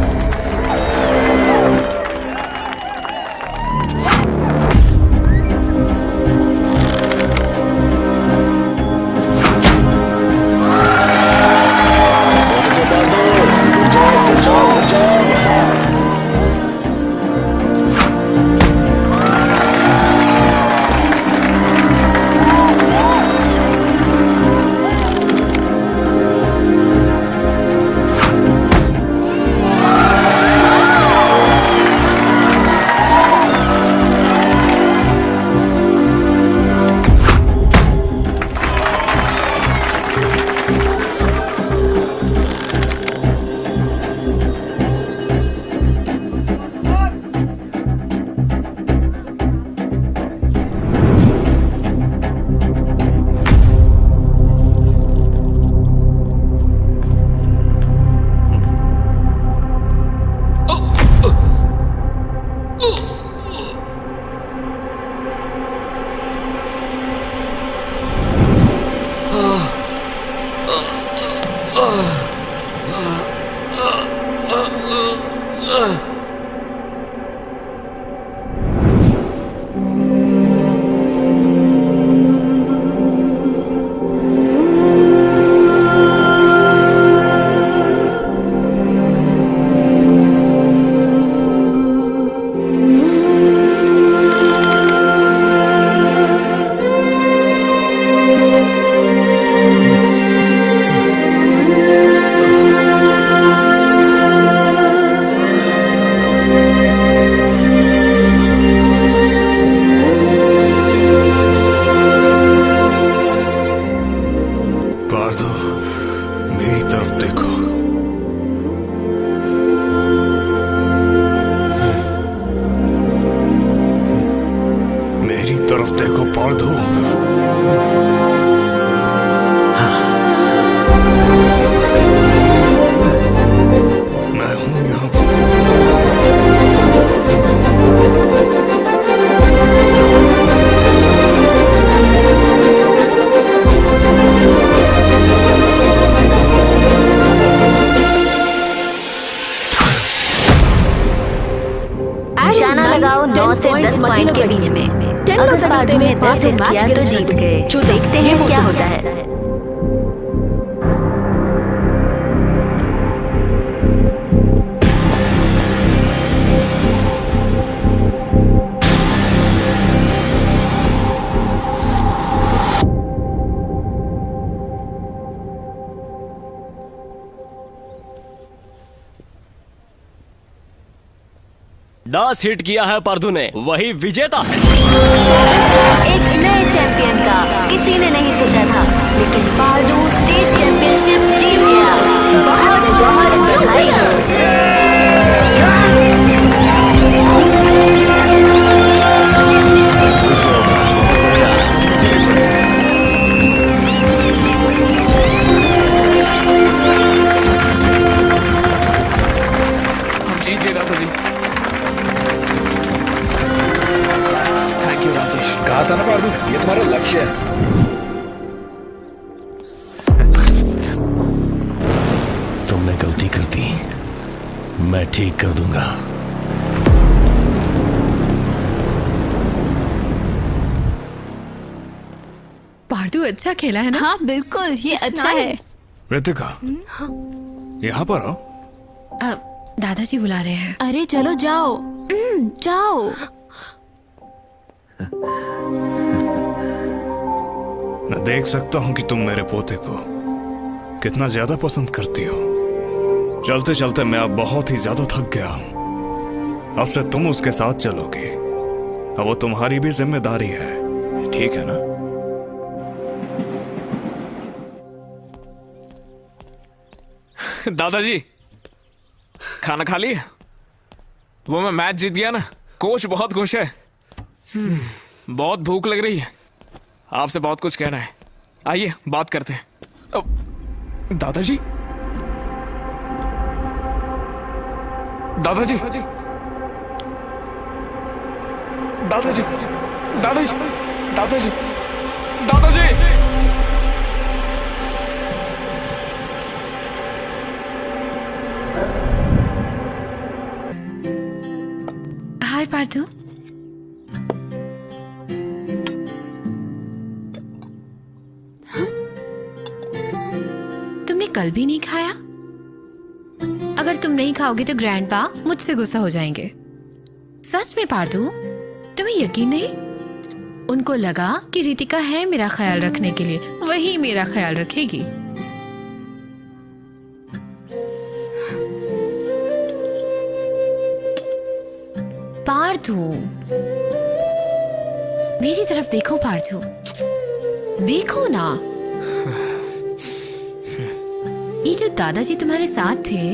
I: पॉइंट के बीच में। अगर पार्टू ने 10 हिट किया तो जीत गए। जो देखते हैं क्या होता है।
C: दस हिट किया है पार्दू ने, वही विजेता है।
I: एक नए चैंपियन का किसी ने नहीं सोचा था, लेकिन पार्दू स्टेट चैंपियनशिप जीत गया। बहुत बहुत बधाई हो।
G: हम जीत गए दादा जी। Thank you Rajesh.
K: कहा था ना पार्दू, ये तुम्हारा लक्ष्य है।
F: तुमने गलती कर दी, मैं ठीक कर दूंगा।
D: पार्दू अच्छा खेला है ना?
H: हाँ बिल्कुल, ये अच्छा है।
B: रितिका, यहाँ पर आओ।
D: दादाजी बुला रहे हैं।
H: अरे चलो जाओ। जाओ।
B: मैं देख सकता हूँ कि तुम मेरे पोते को कितना ज्यादा पसंद करती हो। चलते चलते मैं अब बहुत ही ज्यादा थक गया हूँ। अब से तुम उसके साथ चलोगी। अब वो तुम्हारी भी जिम्मेदारी है, ठीक है ना?
G: दादाजी, खाना खा लिया? वो मैं मैच जीत गया ना, कोच बहुत खुश है। बहुत भूख लग रही है, आपसे बहुत कुछ कहना है। आइए बात करते हैं। दादाजी, दादाजी, दादाजी, दादाजी, दादाजी, दादाजी।
D: हाय पार्थू। तुमने कल भी नहीं खाया? अगर तुम नहीं खाओगे तो ग्रैंडपा मुझसे गुस्सा हो जाएंगे। सच में पार्थू, तुम्हें यकीन नहीं? उनको लगा कि रितिका है मेरा ख्याल रखने के लिए, वही मेरा ख्याल रखेगी। पार्थू, मेरी तरफ देखो पार्थू, देखो ना। ये जो दादाजी तुम्हारे साथ थे,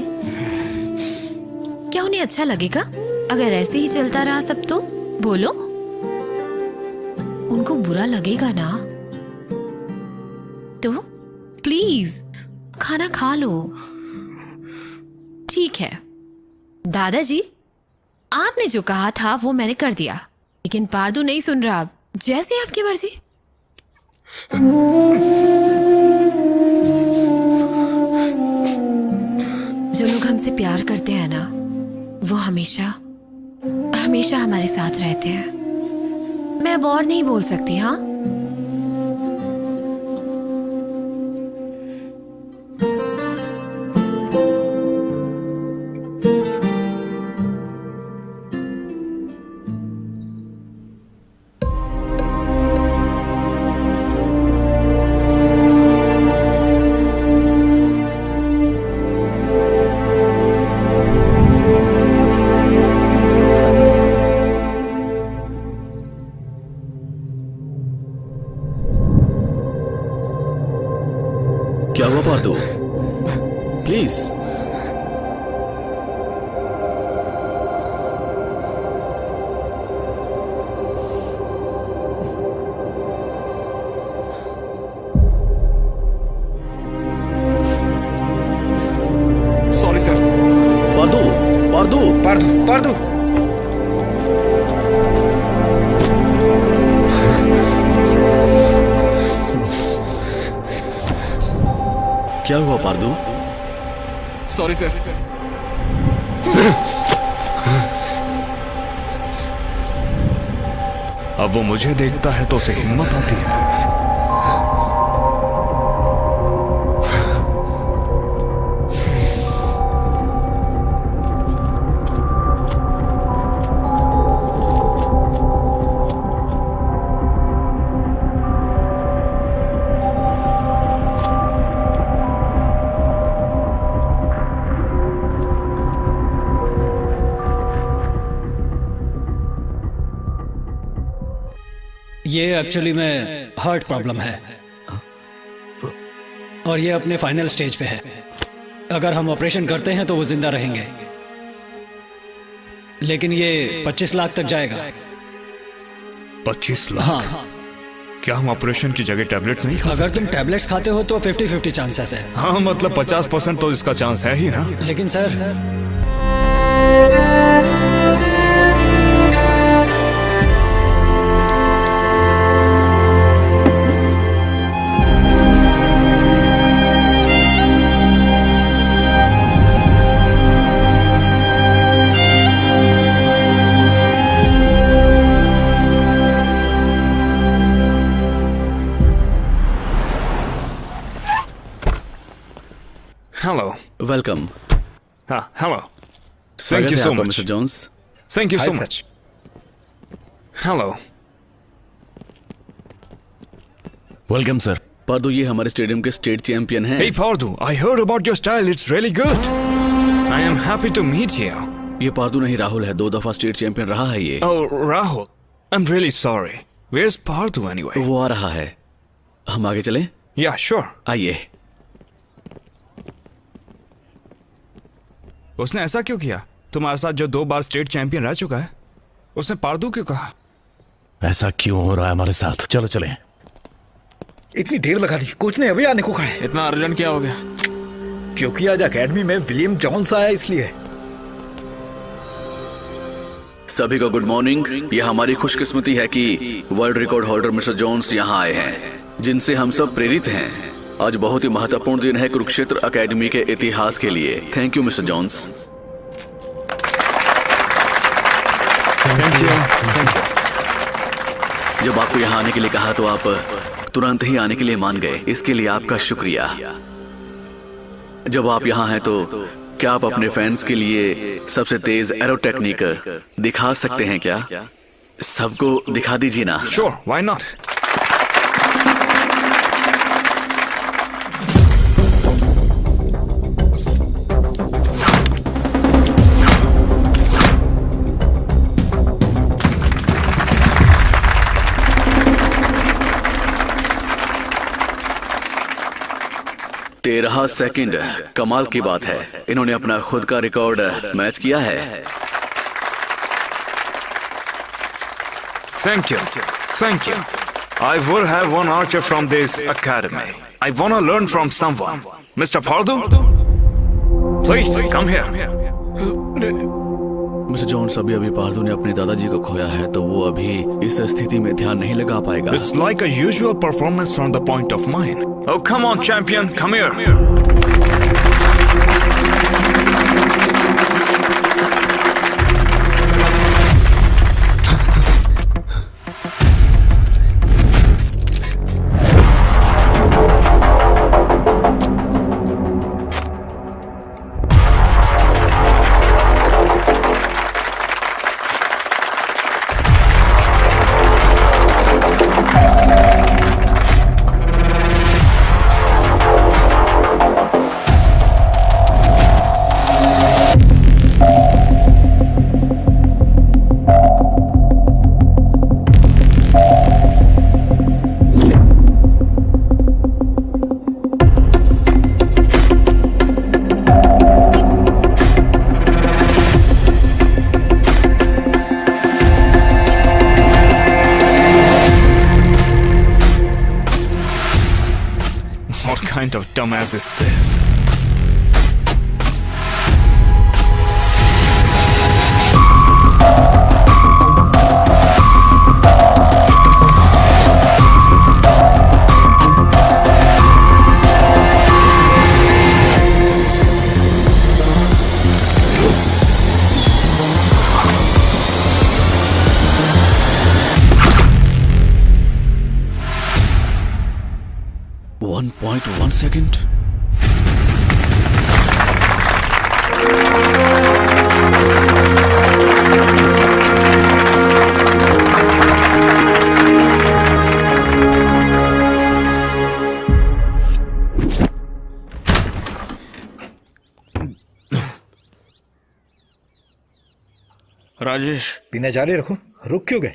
D: क्या उन्हें अच्छा लगेगा अगर ऐसे ही चलता रहा सब? तो बोलो, उनको बुरा लगेगा ना? तो प्लीज खाना खा लो। ठीक है दादाजी, आपने जो कहा था वो मैंने कर दिया, लेकिन पार्दू नहीं सुन रहा। जैसे आपकी मर्जी। जो लोग हमसे प्यार करते हैं ना, वो हमेशा हमेशा हमारे साथ रहते हैं। मैं अब और नहीं बोल सकती। हाँ,
M: क्या हुआ Parthu? Please.
G: Sorry sir.
M: Parthu, Parthu,
K: Parthu, Parthu.
M: क्या हुआ पार्थू?
G: Sorry sir.
B: अब वो मुझे देखता है तो उसे हिम्मत आती है।
J: ये एक्चुअली में हार्ट प्रॉब्लम है और ये अपने फाइनल स्टेज पे है। अगर हम ऑपरेशन करते हैं तो वो जिंदा रहेंगे, लेकिन ये 25 लाख तक जाएगा।
B: 25 लाख?
J: हाँ।
B: क्या हम ऑपरेशन की जगह टैबलेट्स नहीं खा
J: अगर
B: सकते?
J: तुम टैबलेट्स खाते हो तो 50-50 चांसेस है।
B: हाँ, मतलब 50% तो इसका चांस है ही ना।
J: लेकिन सर
B: हेलो।
M: वेलकम।
B: हाँ, हेलो।
M: स्वागत
B: थैंक यू
M: है
B: सो
M: आपका,
B: much.
M: Mister Jones.
B: Thank you
K: Hi,
B: so
K: sir.
B: Much. Hello.
F: Welcome sir.
M: Pardu, ये हमारे स्टेडियम के स्टेट चैंपियन हैं।
B: Hey Pardu, I heard about your style. It's really good. I am happy to meet you.
M: ये पार्दू नहीं, राहुल है। 2 दफा state champion रहा है ये।
B: Oh, Rahul. I'm really sorry. Where's Pardu anyway?
M: वो आ रहा है। हम आगे चलें?
B: Yeah, sure.
M: आइए।
B: उसने ऐसा क्यों किया? तुम्हारे साथ जो 2 बार स्टेट चैंपियन रह चुका है, उसने पार्दू क्यों कहा?
F: ऐसा क्यों हो रहा है हमारे साथ? चलो चलें।
K: इतनी देर लगा दी, कोच ने अभी आने को कहा है।
G: इतना अर्जेंट क्या हो गया?
K: क्योंकि आज एकेडमी में विलियम जॉन्स आया इसलिए।
M: सभी को गुड मॉर्निंग। यह हमारी खुशकिस्मती है कि world record holder mister Jones यहाँ आए हैं, जिनसे हम सब प्रेरित हैं। आज बहुत ही महत्वपूर्ण दिन है कुरुक्षेत्र एकेडमी के इतिहास के लिए। Thank you mister Jones.
B: Thank you. Thank you.
M: जब आपको यहाँ आने के लिए कहा तो आप तुरंत ही आने के लिए मान गए, इसके लिए आपका शुक्रिया। जब आप यहाँ हैं तो क्या आप अपने फैंस के लिए सबसे तेज एरो टेक्निक दिखा सकते हैं क्या? सबको दिखा दीजिए ना।
B: Sure, why not?
M: तेरह सेकंड, कमाल की बात है। इन्होंने अपना खुद का रिकॉर्ड मैच किया है।
B: Thank you. Thank you. I would have one archer from this academy. I want to learn from someone. Mr. Pardu? Please, come here.
M: Mister Jones, अभी अभी पार्दू ने अपने दादाजी को खोया है, तो वो अभी इस स्थिति में ध्यान नहीं लगा पाएगा।
B: It's like a usual performance from the point of mine. Oh, come on, champion. Come here. What kind of dumbass is this?
M: 1.1 second.
G: Rajesh,
K: पीना जारी रखो, रुक क्यों गए?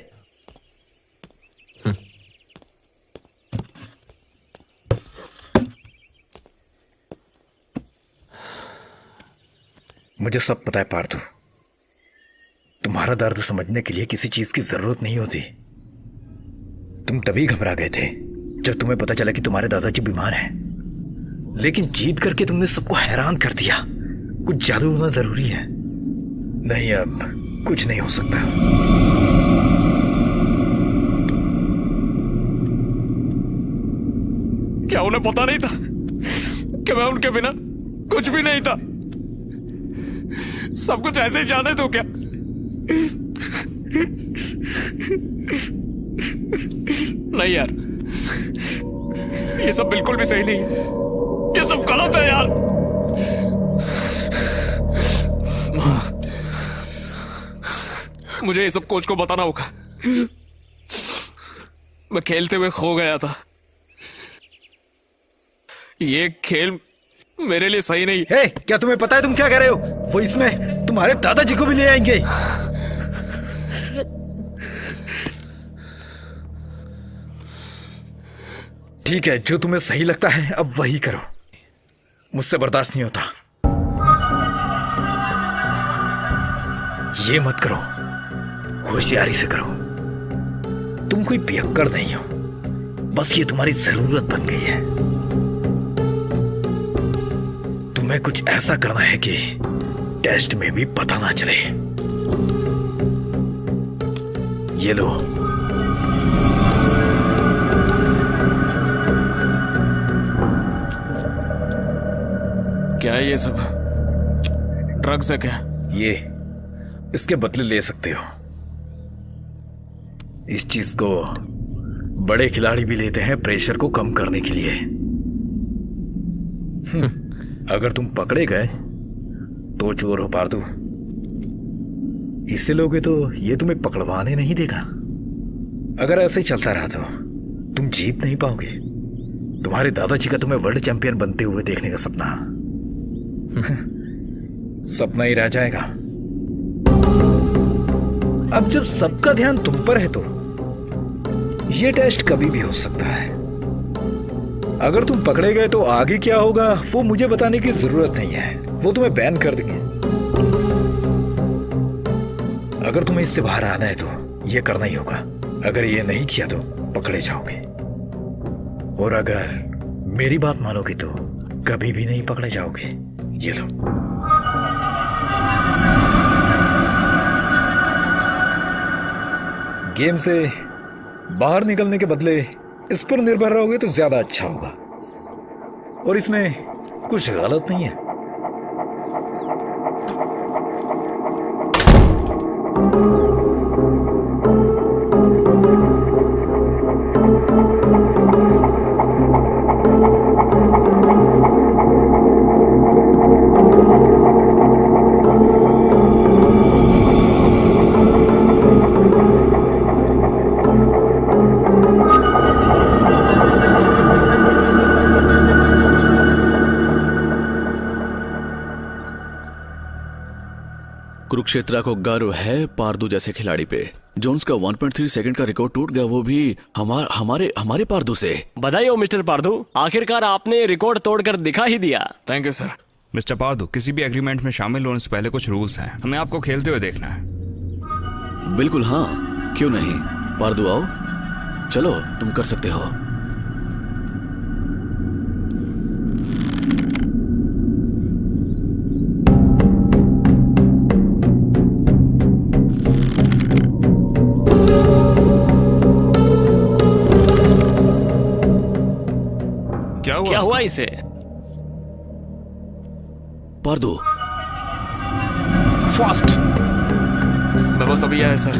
K: मुझे सब पता है पार्थू, तुम्हारा दर्द समझने के लिए किसी चीज की जरूरत नहीं होती। तुम तभी घबरा गए थे जब तुम्हें पता चला कि तुम्हारे दादाजी बीमार हैं, लेकिन जीत करके तुमने सबको हैरान कर दिया। कुछ जादू होना जरूरी है। नहीं, अब कुछ नहीं हो सकता।
G: क्या उन्हें पता नहीं था कि मैं उनके बिना कुछ भी नहीं था? सब कुछ ऐसे ही जाने दो क्या? नहीं यार, ये सब बिल्कुल भी सही नहीं है। ये सब गलत है यार। मुझे ये सब कोच को बताना होगा। मैं खेलते हुए खो गया था। ये खेल मेरे लिए सही नहीं।
K: हे, क्या तुम्हें पता है तुम क्या कह रहे हो? वो इसमें तुम्हारे दादाजी को भी ले आएंगे। ठीक है, जो तुम्हें सही लगता है अब वही करो। मुझसे बर्दाश्त नहीं होता। ये मत करो, होशियारी से करो। तुम कोई पियक्कड़ नहीं हो, बस ये तुम्हारी जरूरत बन गई है। तुम्हें कुछ ऐसा करना है कि टेस्ट में भी पता ना चले। ये लो।
G: क्या है ये सब? ड्रग्स है क्या?
K: ये इसके बदले ले सकते हो। इस चीज को बड़े खिलाड़ी भी लेते हैं प्रेशर को कम करने के लिए। अगर तुम पकड़े गए तो चोर हो पार्थू। इससे लोगे तो ये तुम्हें पकड़वाने नहीं देगा। अगर ऐसे ही चलता रहा तो तुम जीत नहीं पाओगे। तुम्हारे दादाजी का तुम्हें वर्ल्ड चैंपियन बनते हुए देखने का सपना सपना ही रह जाएगा। अब जब सबका ध्यान तुम पर है तो ये टेस्ट कभी भी हो सकता है। अगर तुम पकड़े गए तो आगे क्या होगा वो मुझे बताने की जरूरत नहीं है। वो तुम्हें बैन कर देंगे। अगर तुम्हें इससे बाहर आना है तो ये करना ही होगा। अगर ये नहीं किया तो पकड़े जाओगे, और अगर मेरी बात मानोगे तो कभी भी नहीं पकड़े जाओगे। ये लो। गेम से बाहर निकलने के बदले इस पर निर्भर रहोगे तो ज्यादा अच्छा होगा, और इसमें कुछ गलत नहीं है।
M: कुरुक्षेत्रा को गर्व है पारदू जैसे खिलाड़ी पे। जोन्स का 1.3 सेकंड का रिकॉर्ड टूट गया, वो भी हमारे पारदू से।
C: बधाई हो मिस्टर पारदू, आखिरकार आपने रिकॉर्ड तोड़कर दिखा ही दिया।
G: Thank you sir.
B: मिस्टर पारदू, किसी भी एग्रीमेंट में शामिल होने से पहले कुछ रूल्स हैं। हमें आपको खेलते हुए देखना है।
M: बिल्कुल हाँ, क्यों नहीं। पारदू आओ, चलो तुम कर सकते हो।
C: क्या हुआ इसे?
M: पारदू
K: फास्ट।
G: मैं बस अभी आया सर।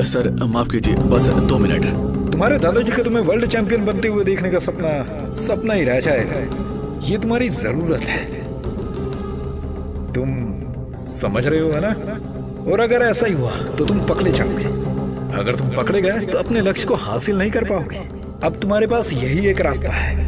M: सर माफ कीजिए, बस 2 मिनट।
K: तुम्हारे दादाजी का तुम्हें वर्ल्ड चैंपियन बनते हुए देखने का सपना ही रह जाएगा। ये तुम्हारी जरूरत है, तुम समझ रहे हो, है ना? और अगर ऐसा ही हुआ तो तुम पकड़े जाओगे। अगर तुम पकड़े गए तो अपने लक्ष्य को हासिल नहीं कर पाओगे। अब तुम्हारे पास यही एक रास्ता है।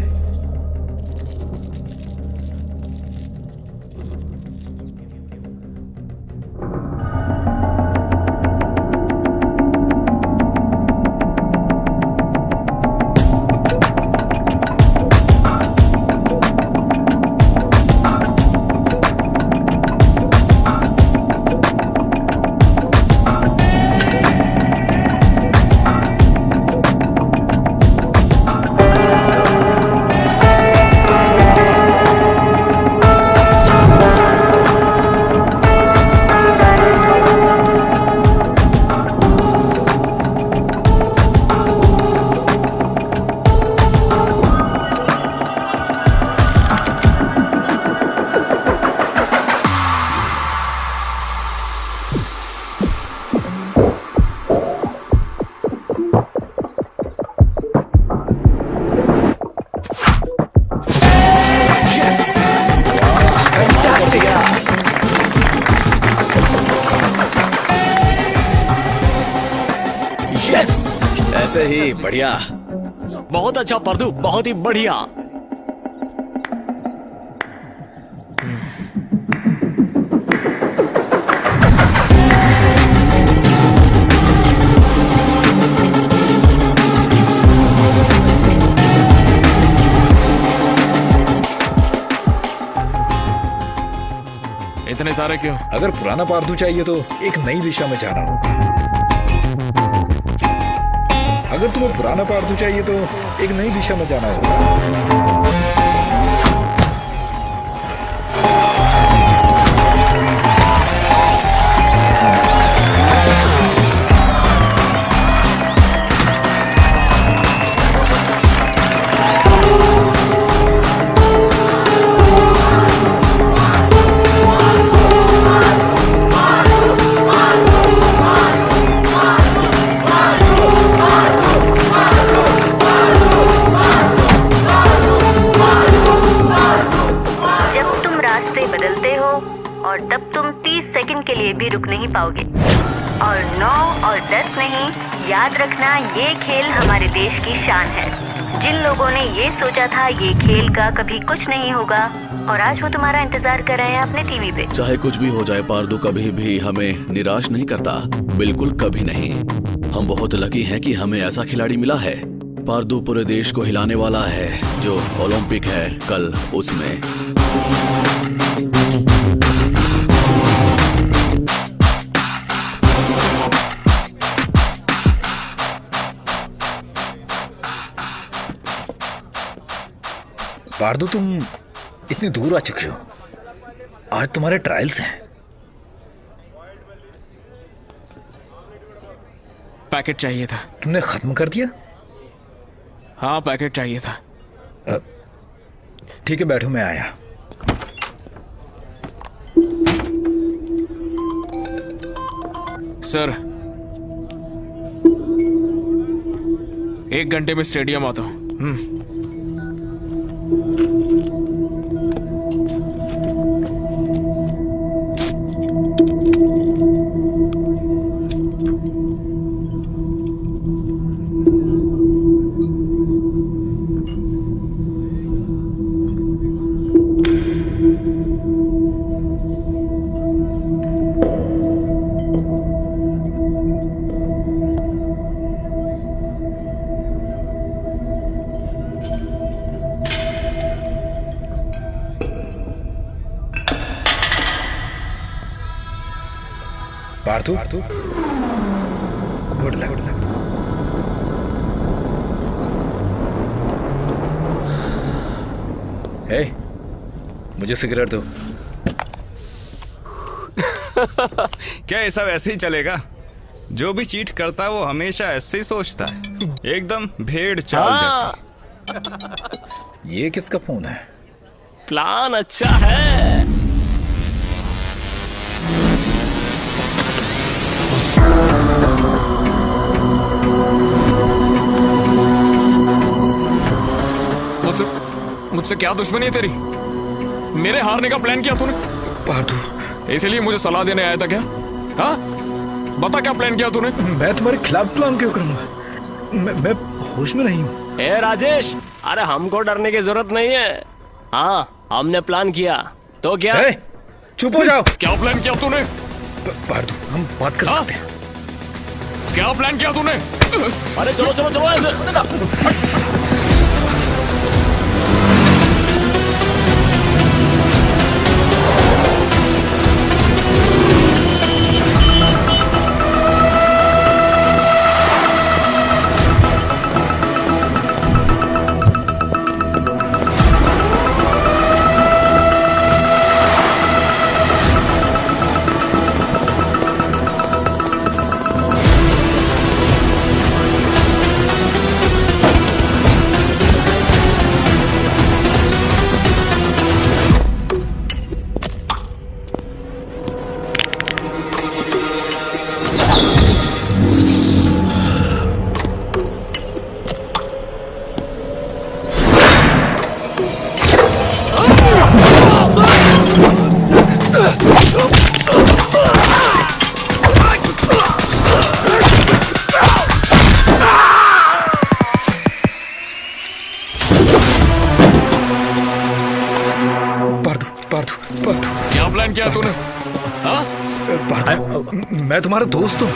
M: ऐसे ही बढ़िया।
C: बहुत अच्छा पर्दू, बहुत ही बढ़िया।
G: इतने सारे क्यों?
K: अगर पुराना पार्थू चाहिए तो एक नई दिशा में जाना होगा। अगर तुम्हें पुराना पार्थू चाहिए तो एक नई दिशा में जाना होगा।
I: और तब तुम 30 सेकंड के लिए भी रुक नहीं पाओगे। और 9 और 10 नहीं, याद रखना ये खेल हमारे देश की शान है। जिन लोगों ने ये सोचा था ये खेल का कभी कुछ नहीं होगा, और आज वो तुम्हारा इंतजार कर रहे हैं अपने टीवी पे।
M: चाहे कुछ भी हो जाए, पार्दू कभी भी हमें निराश नहीं करता, बिल्कुल कभी नहीं। हम बहुत लकी हैं कि हमें ऐसा खिलाड़ी मिला है। पार्दू पूरे देश को हिलाने वाला है। जो ओलंपिक है कल, उसमें
K: पार्दू तुम इतनी दूर आ चुके हो। आज तुम्हारे ट्रायल्स हैं।
G: पैकेट चाहिए था।
K: तुमने खत्म कर दिया?
G: हाँ, पैकेट चाहिए था।
K: ठीक है, बैठो, मैं आया।
G: सर, 1 घंटे में स्टेडियम आता हूं।
K: Parthu, good luck, good luck. हे, मुझे सिगरेट दो।
B: क्या ये सब ऐसे ही चलेगा? जो भी चीट करता है वो हमेशा ऐसे ही सोचता है, एकदम भेड़ चाल जैसा।
K: ये किसका फोन है?
C: प्लान अच्छा है।
G: मुझसे क्या दुश्मनी है तेरी? मेरे हारने का प्लान किया तूने?
K: पार्थू,
G: इसीलिए मुझे सलाह देने आया था क्या? हाँ, बता क्या प्लान किया तूने?
K: मैं तुम्हारे खिलाफ प्लान क्यों करूंगा? मैं होश में नहीं हूँ।
C: ए राजेश, अरे हमको डरने की जरूरत नहीं है। हाँ, हमने प्लान किया तो क्या?
K: चुप हो जाओ।
G: क्या प्लान किया तूने?
K: पार्थू, हम बात कर सकते हैं।
G: क्या प्लान किया तूने?
C: अरे चलो चलो चलो ऐसे।
G: क्या प्लान किया तूने? हाँ?
K: मैं तुम्हारा दोस्त हूँ।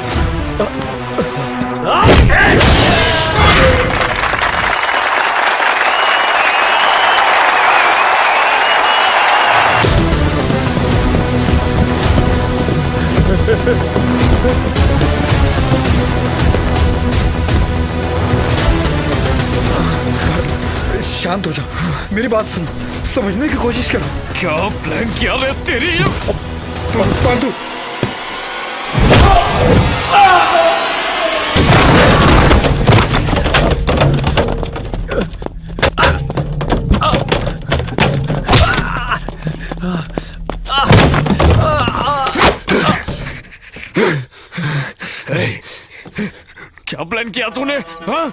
K: शांत हो जाओ, मेरी बात सुनो, समझने की कोशिश करो।
G: क्या प्लान किया रे तेरी?
K: पार्थू,
G: क्या प्लान किया तूने? हाँ?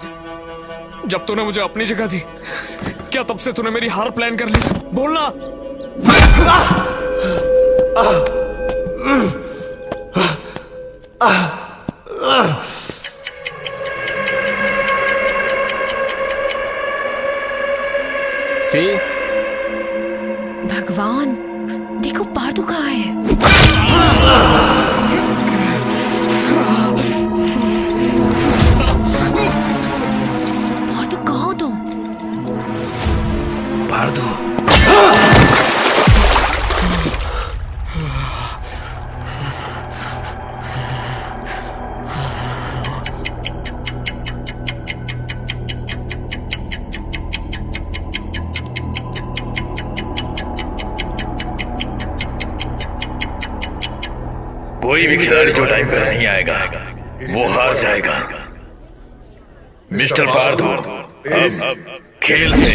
G: जब तूने मुझे अपनी जगह दी, क्या तब से तूने मेरी हार प्लान कर ली? बोलना।
C: सी
D: भगवान, देखो पार्थू कहाँ है? पार्थू कहाँ हो तुम?
K: पार्थू,
F: कोई भी खिलाड़ी जो टाइम पर नहीं आएगा वो हार जाएगा। मिस्टर पार्थू, अब खेल से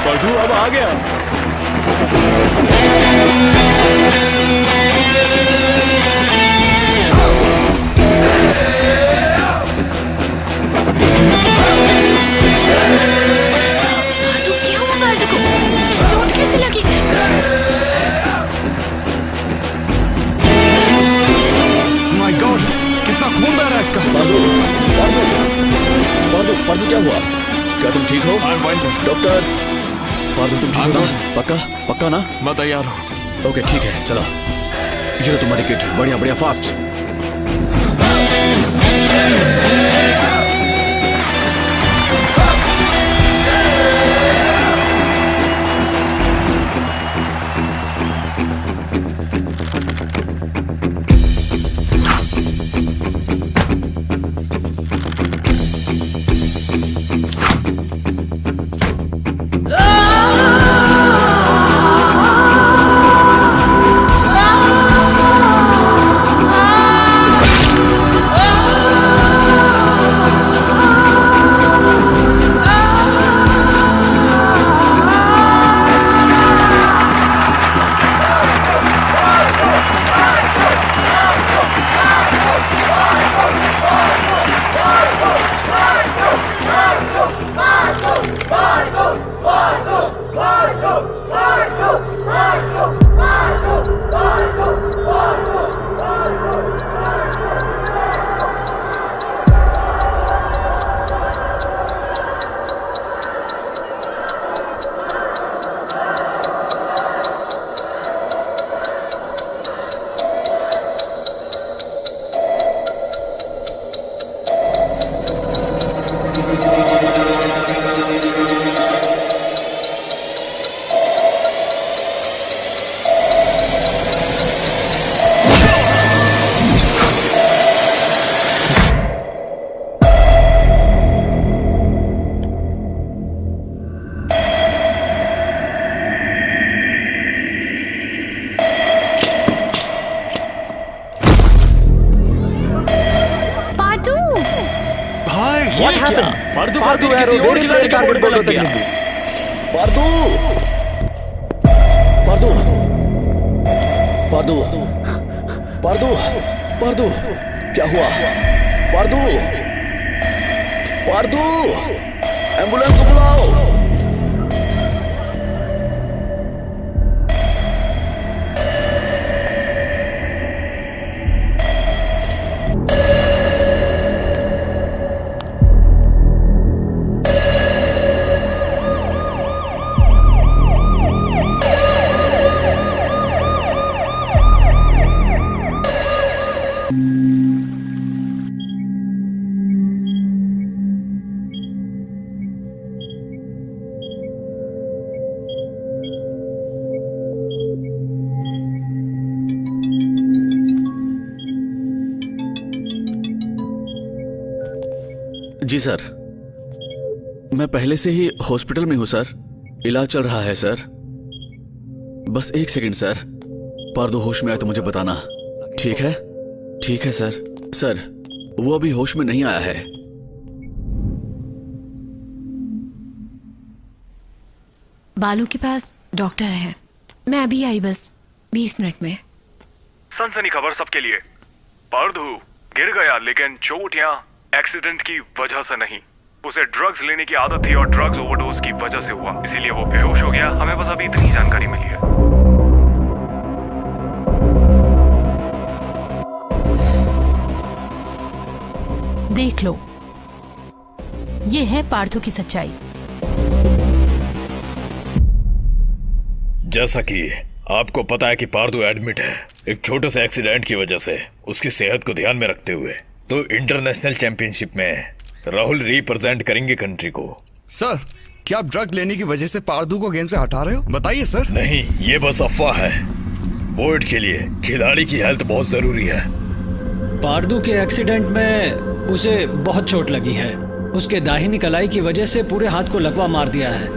C: पार्थू अब आ गया।
M: पार्थू क्या हुआ? क्या तुम ठीक हो? डॉक्टर पार्थू तुम ठीक हो? पक्का पक्का ना?
G: मैं तैयार हूँ।
M: ओके ठीक है, चलो ये लो तुम्हारी किट। बढ़िया बढ़िया, फास्ट।
E: What happened? पार्दू किसी और खिलाड़ी का बोर्ड पे लग गया।
M: पार्दू पार्दू पार्दू पार्दू पार्दू क्या हुआ? पार्दू पार्दू एम्बुलेंस को बुलाओ। जी सर, मैं पहले से ही हॉस्पिटल में हूं सर। इलाज चल रहा है सर। बस 1 सेकंड सर। पार्दू होश में आए तो मुझे बताना। ठीक है? ठीक है सर। सर, वो अभी होश में नहीं आया है।
D: बालू के पास डॉक्टर है। मैं अभी आई, बस 20 मिनट में।
E: सनसनी खबर सबके लिए। पार्दू गिर गया, लेकिन चोट या एक्सीडेंट की वजह से नहीं। उसे ड्रग्स लेने की आदत थी और ड्रग्स ओवरडोज की वजह से हुआ, इसीलिए वो बेहोश हो गया। हमें बस अभी इतनी जानकारी मिली है।
L: देख लो, ये है पार्थू की सच्चाई।
K: जैसा कि आपको पता है कि पार्दू एडमिट है एक छोटे से एक्सीडेंट की वजह से। उसकी सेहत को ध्यान में रखते हुए तो इंटरनेशनल चैंपियनशिप में राहुल रिप्रेजेंट करेंगे कंट्री को।
N: सर, क्या आप ड्रग लेने की वजह से पार्दू को गेम से हटा रहे हो? बताइए सर।
K: नहीं, ये बस अफवाह है। बोर्ड के लिए खिलाड़ी की हेल्थ बहुत जरूरी है।
J: पार्दू के एक्सीडेंट में उसे बहुत चोट लगी है। उसके दाहिनी कलाई की वजह से पूरे हाथ को लकवा मार दिया है।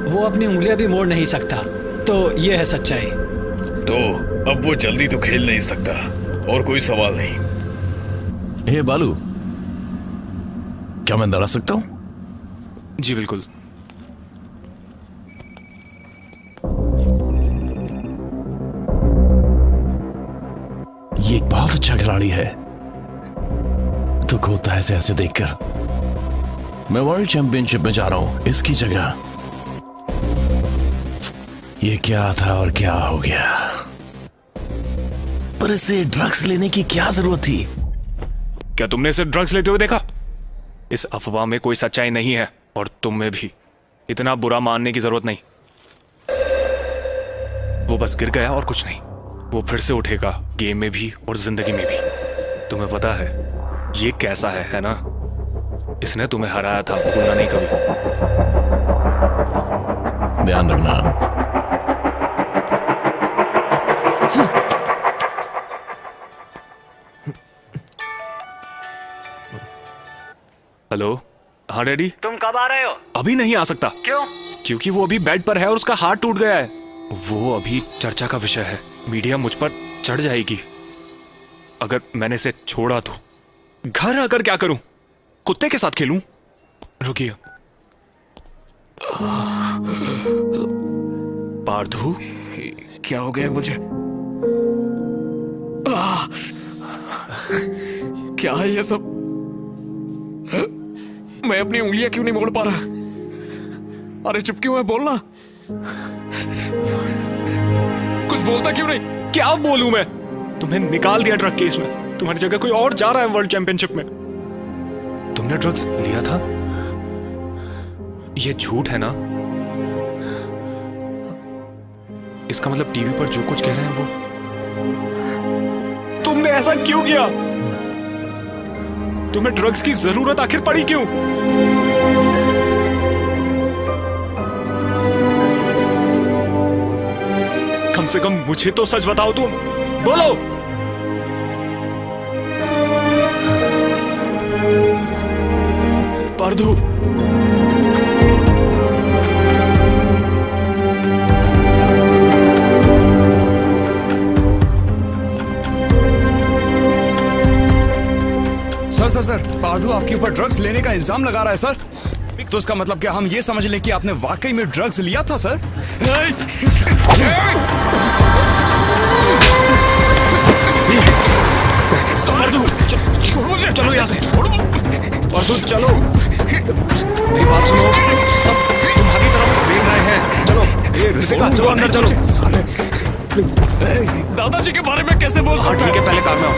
J: वो अपनी उंगलियां भी मोड़ नहीं सकता। तो ये है सच्चाई।
K: तो अब वो जल्दी तो खेल नहीं सकता और कोई सवाल नहीं।
F: हे बालू, क्या मैं डरा सकता हूं?
E: जी बिल्कुल।
F: ये एक बहुत अच्छा खिलाड़ी है। दुख होता है ऐसे देखकर। मैं वर्ल्ड चैंपियनशिप में जा रहा हूं इसकी जगह। ये क्या था और क्या हो गया? पर इसे ड्रग्स लेने की क्या जरूरत थी?
E: क्या तुमने इसे ड्रग्स लेते हुए देखा? इस अफवाह में कोई सच्चाई नहीं है और तुम में भी। इतना बुरा मानने की जरूरत नहीं। वो बस गिर गया और कुछ नहीं। वो फिर से उठेगा, गेम में भी और जिंदगी में भी। तुम्हें पता है ये कैसा है ना? इसने तुम्हें हराया था, भूलना नहीं कभी।
F: ध्यान रखना।
E: हेलो, हाँ डैडी।
J: तुम कब आ रहे हो?
E: अभी नहीं आ सकता।
J: क्यों?
E: क्योंकि वो अभी बेड पर है और उसका हाथ टूट गया है। वो अभी चर्चा का विषय है। मीडिया मुझ पर चढ़ जाएगी अगर मैंने इसे छोड़ा तो। घर आकर क्या करूं? कुत्ते के साथ खेलूं? रुकिए। पार्दू,
G: क्या हो गया मुझे? क्या है ये सब? मैं अपनी उंगलियां क्यों नहीं मोड़ पा रहा? अरे चुप क्यों है? बोलना। कुछ बोलता क्यों नहीं?
E: क्या बोलूं मैं? तुम्हें निकाल दिया ड्रग केस में। तुम्हारी जगह कोई और जा रहा है वर्ल्ड चैंपियनशिप में। तुमने ड्रग्स लिया था? ये झूठ है ना? इसका मतलब टीवी पर जो कुछ कह रहे हैं वो। तुमने ऐसा क्यों किया? तुम्हें ड्रग्स की जरूरत आखिर पड़ी क्यों? कम से कम मुझे तो सच बताओ तुम। बोलो। पार्दू,
N: सर सर, पार्दू आपके ऊपर ड्रग्स लेने का इल्जाम लगा रहा है सर। तो इसका मतलब क्या हम ये समझ लें कि आपने वाकई में ड्रग्स लिया था सर?
E: पार्दू चलो यहाँ से, पार्दू चलो, मेरी बात सुनो, सब तुम्हारी तरफ देख रहे हैं। चलो ये ऋतिका, चलो अंदर चलो।
G: दादाजी के बारे में कैसे बोल सकते?
E: ठीक है, पहले कार में आओ।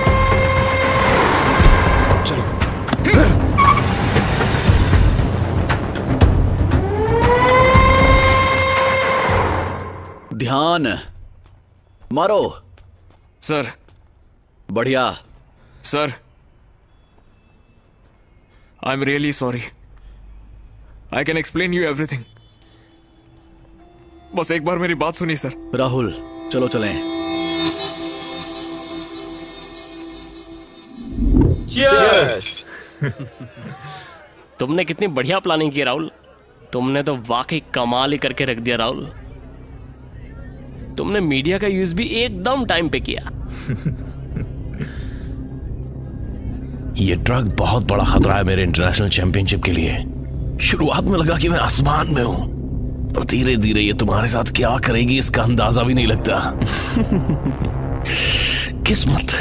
E: चलो।
M: ध्यान मारो
G: सर।
M: बढ़िया
G: sir, I am really sorry. I can explain you everything. बस एक बार मेरी बात सुनिए सर।
M: राहुल चलो चलें।
C: Cheers! तुमने कितनी बढ़िया प्लानिंग की राहुल। तुमने तो वाकई कमाल ही करके रख दिया राहुल। तुमने मीडिया का यूज भी एकदम टाइम पे किया।
F: ये ड्रग बहुत बड़ा खतरा है मेरे इंटरनेशनल चैंपियनशिप के लिए। शुरुआत में लगा कि मैं आसमान में हूं, पर धीरे धीरे ये तुम्हारे साथ क्या करेगी इसका अंदाजा भी नहीं लगता। किस्मत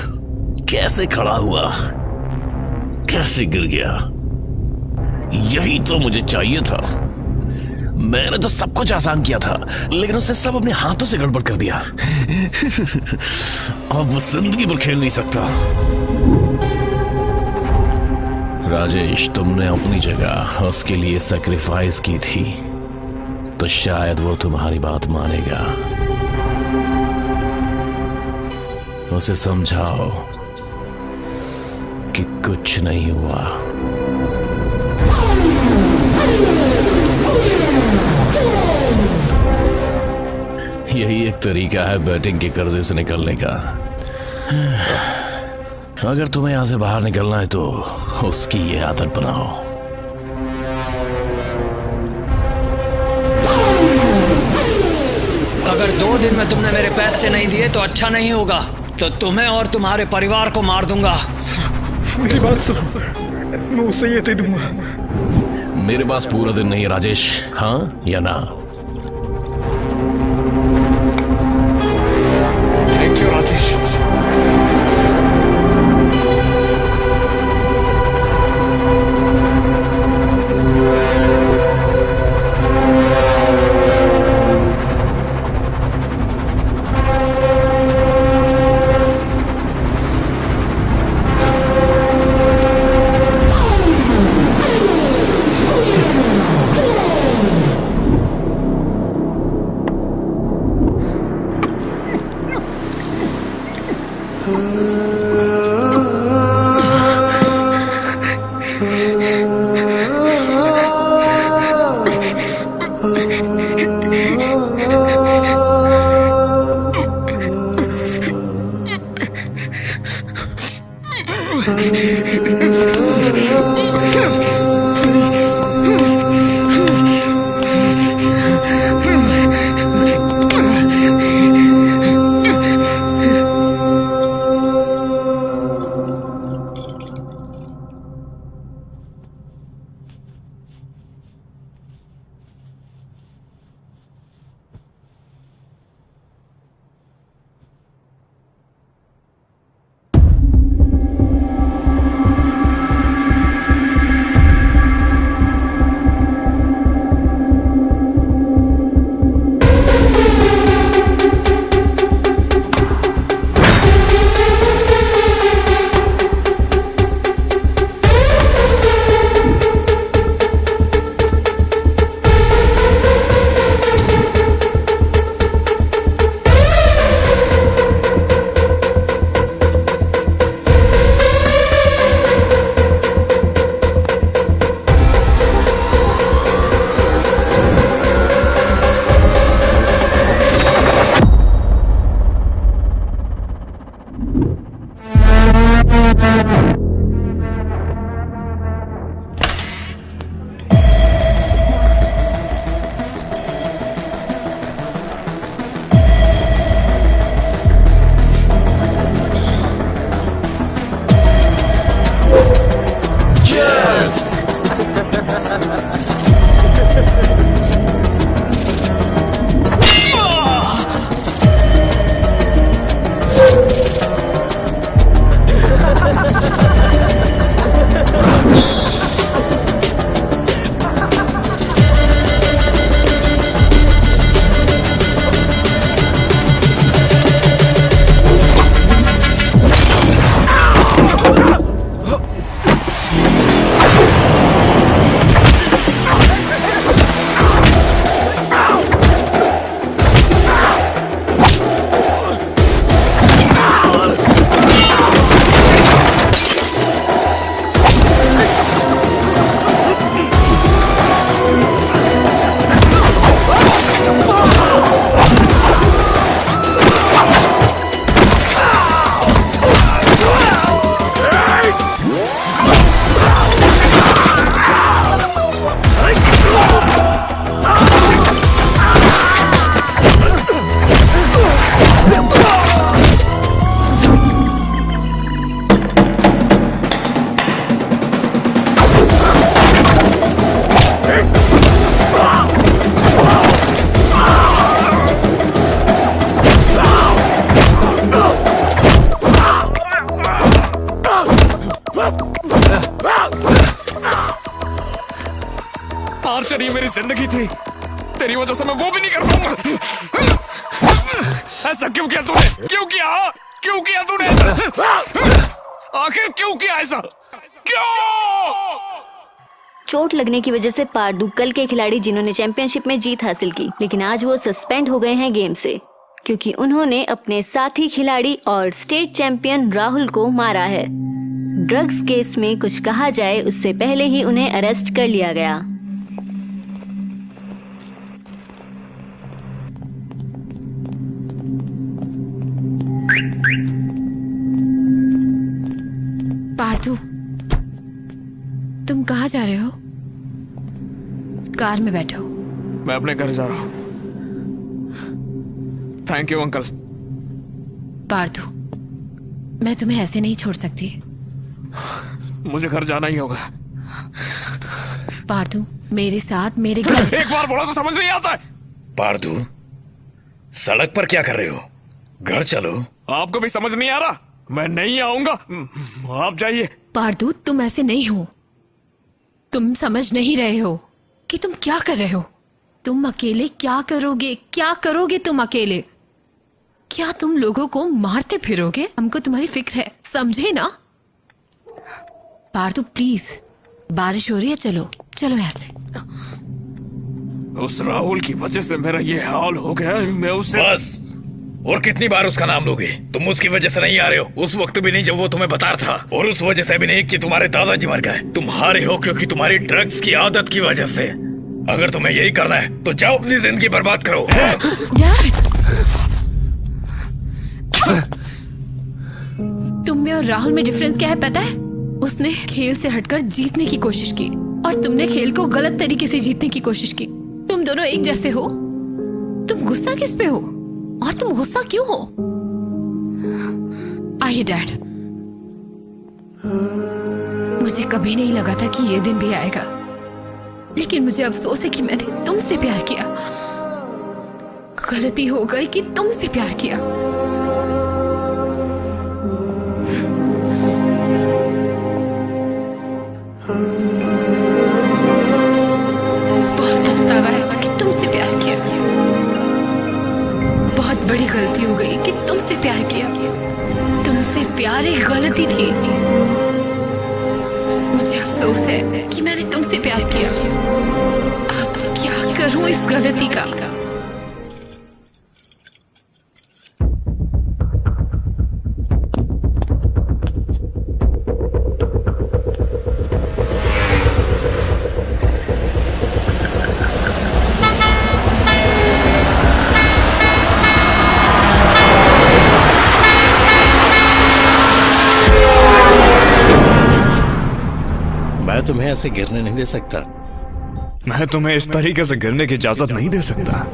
F: कैसे खड़ा हुआ, कैसे गिर गया, यही तो मुझे चाहिए था। मैंने तो सब कुछ आसान किया था, लेकिन उसने सब अपने हाथों से गड़बड़ कर दिया। अब वो जिंदगी पर खेल नहीं सकता। राजेश, तुमने अपनी जगह उसके लिए सैक्रिफाइस की थी, तो शायद वो तुम्हारी बात मानेगा। उसे समझाओ कि कुछ नहीं हुआ। यही एक तरीका है बैटिंग के कर्जे से निकलने का। अगर तुम्हें यहां से बाहर निकलना है तो उसकी ये आदत बनाओ।
J: अगर 2 दिन में तुमने मेरे पैसे नहीं दिए तो अच्छा नहीं होगा, तो तुम्हें और तुम्हारे परिवार को मार दूंगा।
K: मेरी बात सुनो, मैं उसे ये दे दूंगा।
F: मेरे पास पूरा दिन नहीं है राजेश, हाँ या ना?
G: Thank you Rajesh. मिशन ही मेरी जिंदगी थी, तेरी वजह से मैं वो भी नहीं कर पाऊंगा। ऐसा क्यों किया तूने? क्यों किया? क्यों किया तूने ऐसा? आखिर क्यों किया ऐसा? क्यों?
I: चोट लगने की वजह से पार्दू कल के खिलाड़ी जिन्होंने चैंपियनशिप में जीत हासिल की, लेकिन आज वो सस्पेंड हो गए हैं गेम से क्योंकि उन्होंने अपने साथी खिलाड़ी और स्टेट चैंपियन राहुल को मारा है। ड्रग्स केस में कुछ कहा जाए उससे पहले ही उन्हें अरेस्ट कर लिया गया।
D: पार्थू, तुम कहाँ जा रहे हो? कार में बैठो।
G: मैं अपने घर जा रहा हूँ। Thank you uncle.
D: पार्थू, मैं तुम्हें ऐसे नहीं छोड़ सकती।
G: मुझे घर जाना ही होगा।
D: पार्थू, मेरे साथ मेरे घर।
G: एक बार बोला तो समझ नहीं आता है।
K: पार्थू, सड़क पर क्या कर रहे हो? घर चलो।
G: आपको भी समझ नहीं आ रहा? मैं नहीं आऊंगा, आप जाइए।
D: पार्थू, तुम ऐसे नहीं हो। तुम समझ नहीं रहे हो कि तुम क्या कर रहे हो। तुम अकेले क्या करोगे? क्या करोगे तुम अकेले? क्या तुम लोगों को मारते फिरोगे? हमको तुम्हारी फिक्र है, समझे ना? पार्थू प्लीज, बारिश हो रही है, चलो चलो यहाँ से।
G: उस राहुल की वजह से मेरा ये हाल हो गया। मैं उसे
K: बस, और कितनी बार उसका नाम लोगे? तुम उसकी वजह से नहीं आ रहे हो, उस वक्त भी नहीं जब वो तुम्हें बता रहा था, और उस वजह से भी नहीं कि तुम्हारे दादाजी मर गए। तुम हारे हो क्योंकि तुम्हारी ड्रग्स की आदत की वजह से। अगर तुम्हें यही करना है तो जाओ अपनी जिंदगी बर्बाद करो।
D: तुम में और राहुल में डिफरेंस क्या है पता है? उसने खेल से हटकर जीतने की कोशिश की और तुमने खेल को गलत तरीके से जीतने की कोशिश की। तुम दोनों एक जैसे हो। तुम गुस्सा किस पे हो और तुम गुस्सा क्यों हो? आइए डैड, मुझे कभी नहीं लगा था कि ये दिन भी आएगा, लेकिन मुझे अफसोस है कि मैंने तुमसे प्यार किया। गलती हो गई कि तुमसे प्यार किया। बहुत पछतावा है कि तुमसे प्यार किया। बहुत बड़ी गलती हो गई कि तुमसे प्यार किया। तुमसे प्यार एक गलती थी। मुझे अफसोस है कि मैंने तुमसे प्यार किया। अब क्या करूं इस गलती का?
F: मैं तुम्हें ऐसे गिरने नहीं दे सकता।
B: मैं तुम्हें इस तरीके से गिरने की इजाजत नहीं दे सकता।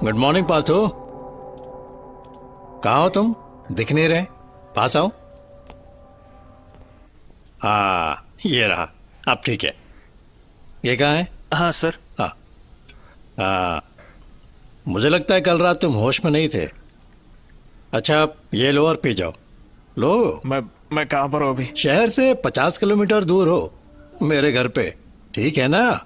F: गुड मॉर्निंग पार्थू, कहाँ हो तुम? दिख नहीं रहे, पास आओ। हाँ, ये रहा, अब ठीक है। ये कहाँ है?
E: हाँ सर।
F: हाँ, मुझे लगता है कल रात तुम होश में नहीं थे। अच्छा, ये लो और पी जाओ। लो।
G: मैं कहाँ पर हूँ अभी?
F: शहर से 50 किलोमीटर दूर हो, मेरे घर पे, ठीक है ना?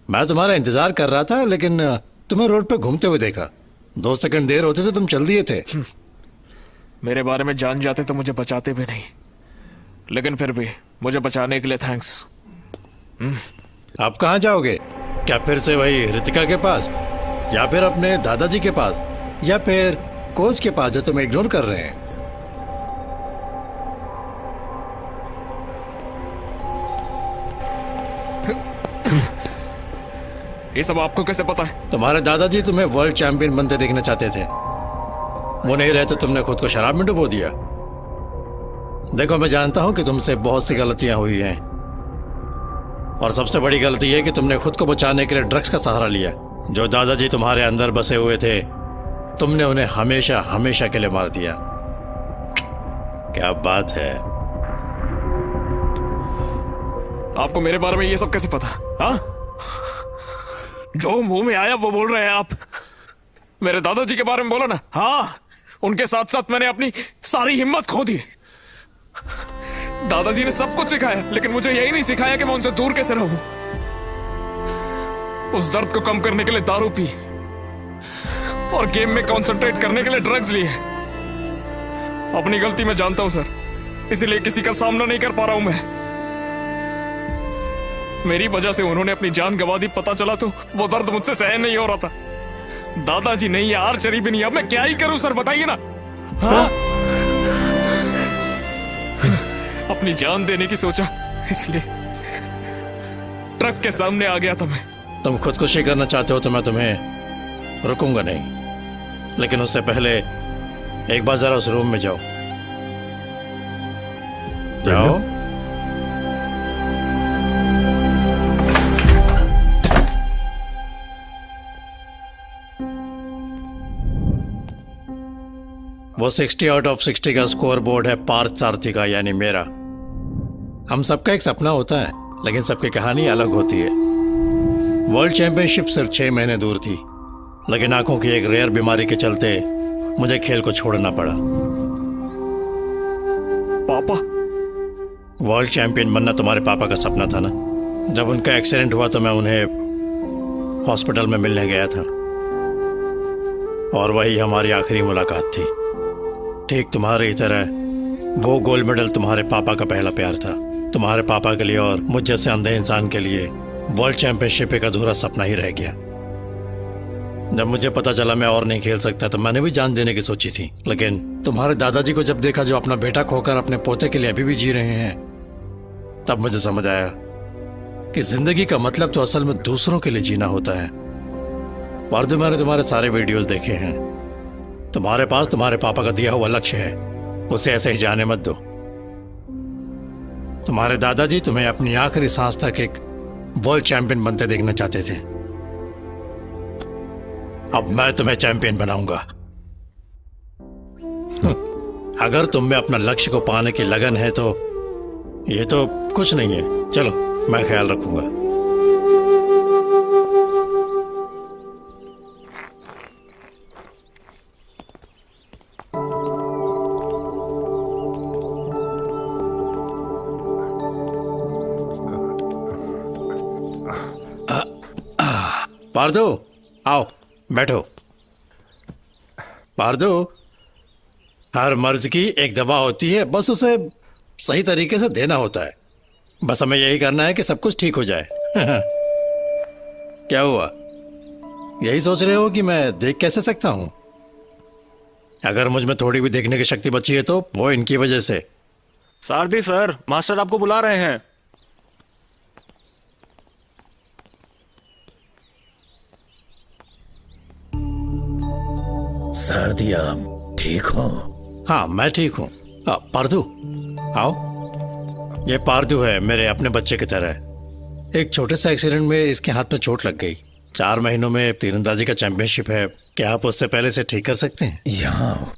F: मैं तुम्हारा इंतजार कर रहा था, लेकिन तुम्हें रोड पे घूमते हुए देखा। 2 सेकंड देर होते तो तुम चल दिए थे।
G: मेरे बारे में जान जाते तो मुझे बचाते भी नहीं, लेकिन फिर भी मुझे बचाने के लिए थैंक्स।
F: आप कहाँ जाओगे? क्या फिर से वही रितिका के पास, या फिर अपने दादाजी के पास, या फिर कोच के पास जो तुम्हें इग्नोर कर रहे हैं?
G: ये सब आपको कैसे पता है?
F: तुम्हारे दादाजी तुम्हें वर्ल्ड चैंपियन बनते देखना चाहते थे। वो नहीं रहे तो तुमने खुद को शराब में डुबो दिया। देखो, मैं जानता हूं कि तुमसे बहुत सी गलतियां हुई हैं, और सबसे बड़ी गलती है कि तुमने खुद को बचाने के लिए ड्रग्स का सहारा लिया। जो दादाजी तुम्हारे अंदर बसे हुए थे, तुमने उन्हें हमेशा हमेशा के लिए मार दिया। क्या बात है,
G: आपको मेरे बारे में ये सब कैसे पता? हाँ, जो मुंह में आया वो बोल रहे हैं आप। मेरे दादाजी के बारे में बोला ना। हाँ, उनके साथ साथ मैंने अपनी सारी हिम्मत खो दी। दादाजी ने सब कुछ सिखाया, लेकिन मुझे यही नहीं सिखाया कि मैं उनसे दूर कैसे रहूं। उस दर्द को कम करने के लिए दारू पी और गेम में कंसंट्रेट करने के लिए ड्रग्स लिए। अपनी गलती मैं जानता हूं सर, इसीलिए किसी का सामना नहीं कर पा रहा हूं मैं। मेरी वजह से उन्होंने अपनी जान गंवा दी। पता चला तो वो दर्द मुझसे सहन नहीं हो रहा था। दादाजी नहीं है, आर्चरी भी नहीं। अब मैं क्या ही करूं सर, बताइए ना। हाँ? अपनी जान देने की सोचा, इसलिए ट्रक के सामने आ गया था मैं।
O: तुम खुदकुशी करना चाहते हो तो मैं तुम्हें रुकूंगा नहीं, लेकिन उससे पहले एक बार जरा उस रूम में जाओ। जाओ। वो 60 आउट ऑफ 60 का स्कोर बोर्ड है पार्थ सारथी का, यानी मेरा। हम सबका एक सपना होता है, लेकिन सबकी कहानी अलग होती है। वर्ल्ड चैंपियनशिप सिर्फ 6 महीने दूर थी, लेकिन आंखों की एक रेयर बीमारी के चलते मुझे खेल को छोड़ना पड़ा।
G: पापा?
O: वर्ल्ड चैंपियन बनना तुम्हारे पापा का सपना था ना। जब उनका एक्सीडेंट हुआ तो मैं उन्हें हॉस्पिटल में मिलने गया था, और वही हमारी आखिरी मुलाकात थी। ठीक तुम्हारी ही तरह वो गोल्ड मेडल तुम्हारे पापा का पहला प्यार था। तुम्हारे पापा के लिए और मुझ जैसे अंधे इंसान के लिए वर्ल्ड चैंपियनशिप एक अधूरा सपना ही रह गया। जब मुझे पता चला मैं और नहीं खेल सकता तो मैंने भी जान देने की सोची थी, लेकिन तुम्हारे दादाजी को जब देखा जो अपना बेटा खोकर अपने पोते के लिए अभी भी जी रहे हैं, तब मुझे समझ आया कि जिंदगी का मतलब तो असल में दूसरों के लिए जीना होता है। पार्थू, मैंने तुम्हारे सारे वीडियोस देखे हैं। तुम्हारे पास तुम्हारे पापा का दिया हुआ लक्ष्य है, उसे ऐसे ही जाने मत दो। तुम्हारे दादाजी तुम्हें अपनी आखिरी सांस तक एक वर्ल्ड चैंपियन बनते देखना चाहते थे। अब मैं तुम्हें चैंपियन बनाऊंगा। अगर तुम में अपना लक्ष्य को पाने की लगन है तो ये तो कुछ नहीं है। चलो, मैं ख्याल रखूंगा। पार्थू, आओ बैठो। पार्थू, हर मर्ज की एक दवा होती है, बस उसे सही तरीके से देना होता है। बस हमें यही करना है कि सब कुछ ठीक हो जाए। क्या हुआ, यही सोच रहे हो कि मैं देख कैसे सकता हूं? अगर मुझ में थोड़ी भी देखने की शक्ति बची है तो वो इनकी वजह से।
E: सारथी सर, मास्टर आपको बुला रहे हैं।
K: सारथी, आप ठीक हो?
O: हाँ, मैं ठीक हूँ। पार्थू, आओ। ये पार्थू है, मेरे अपने बच्चे की तरह। एक छोटे से एक्सीडेंट में इसके हाथ में चोट लग गई। 4 महीनों में तीरंदाजी का चैंपियनशिप है। क्या आप उससे पहले से ठीक कर सकते हैं?
K: यहाँ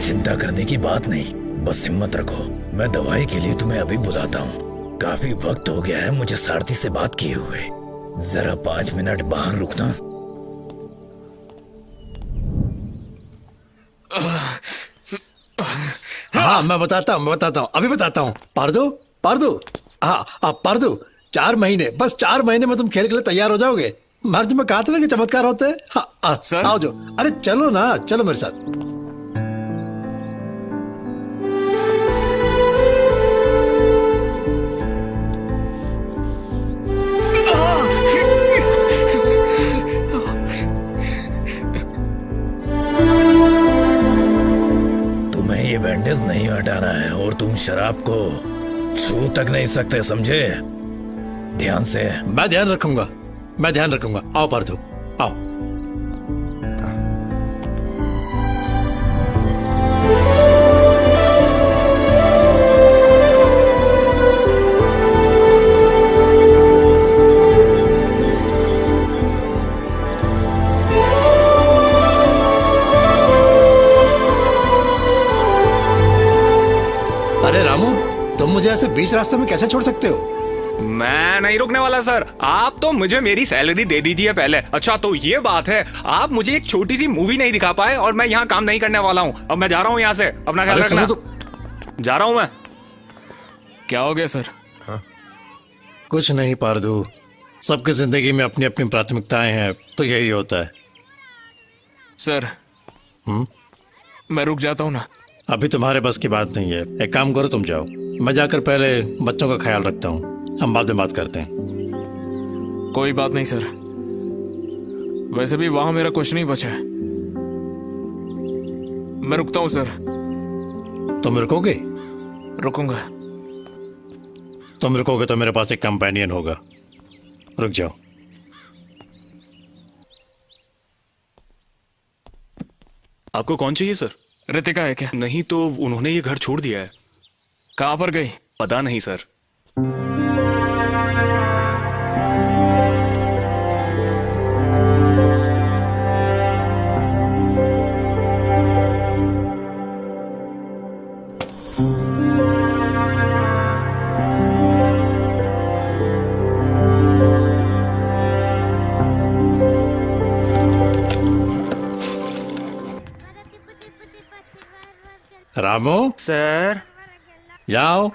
K: चिंता करने की बात नहीं, बस हिम्मत रखो। मैं दवाई के लिए तुम्हें अभी बुलाता हूँ। काफी वक्त हो गया है मुझे सारथी से बात किए हुए। जरा 5 मिनट बाहर रुकना।
O: हाँ, मैं बताता हूँ, अभी बताता हूँ। पार्थू, हाँ पार्थू, 4 महीने, बस 4 महीने में तुम खेल के लिए तैयार हो जाओगे। मर्ज में कहा था ना कि चमत्कार होते हैं। हाँ, आओ जो। अरे चलो ना, चलो मेरे साथ।
K: बैंडेज नहीं हटाना है और तुम शराब को छू तक नहीं सकते, समझे? ध्यान से।
O: मैं ध्यान रखूंगा। आओ पार्थू, आओ।
P: बीच रास्ते में कैसे छोड़ सकते हो?
E: मैं नहीं रुकने वाला सर। आप तो मुझे मेरी सैलरी दे दीजिए पहले। अच्छा तो ये बात है, आप मुझे एक छोटी सी मूवी नहीं दिखा पाए और मैं यहाँ काम नहीं करने वाला हूँ। अब मैं जा रहा हूँ यहाँ से, अपना ख्याल रखना। जा रहा हूँ मैं।
G: क्या हो गया सर?
O: कुछ नहीं पारदू, सबकी जिंदगी में अपनी अपनी प्राथमिकताएं हैं, तो यही होता है।
G: सर मैं रुक जाता हूँ ना।
O: अभी तुम्हारे बस की बात नहीं है। एक काम करो, तुम जाओ, मैं जाकर पहले बच्चों का ख्याल रखता हूँ, हम बाद में बात करते हैं।
G: कोई बात नहीं सर, वैसे भी वहां मेरा कुछ नहीं बचा है। मैं रुकता हूँ सर।
O: तुम रुकोगे?
G: रुकूंगा।
O: तुम रुकोगे तो मेरे पास एक कंपेनियन होगा। रुक जाओ।
E: आपको कौन चाहिए सर?
G: रितिका है क्या?
E: नहीं तो उन्होंने ये घर छोड़ दिया है।
G: कहां पर गई?
E: पता नहीं सर।
O: रामू
E: सर,
O: जाओ।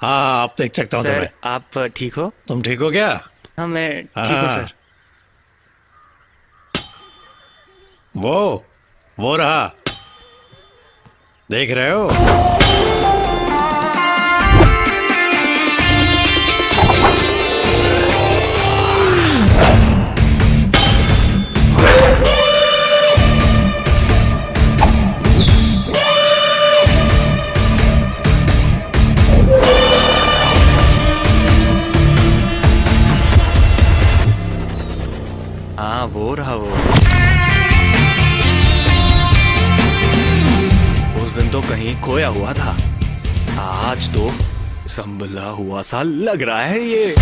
O: हाँ अब देख सकता हूँ तुम्हें।
C: आप ठीक हो?
O: तुम ठीक हो क्या?
C: हाँ मैं ठीक हूँ सर।
O: वो रहा, देख रहे हो?
C: हाँ वो रहा वो।
E: उस दिन तो कहीं खोया हुआ था, आज तो संभला हुआ सा लग रहा है ये।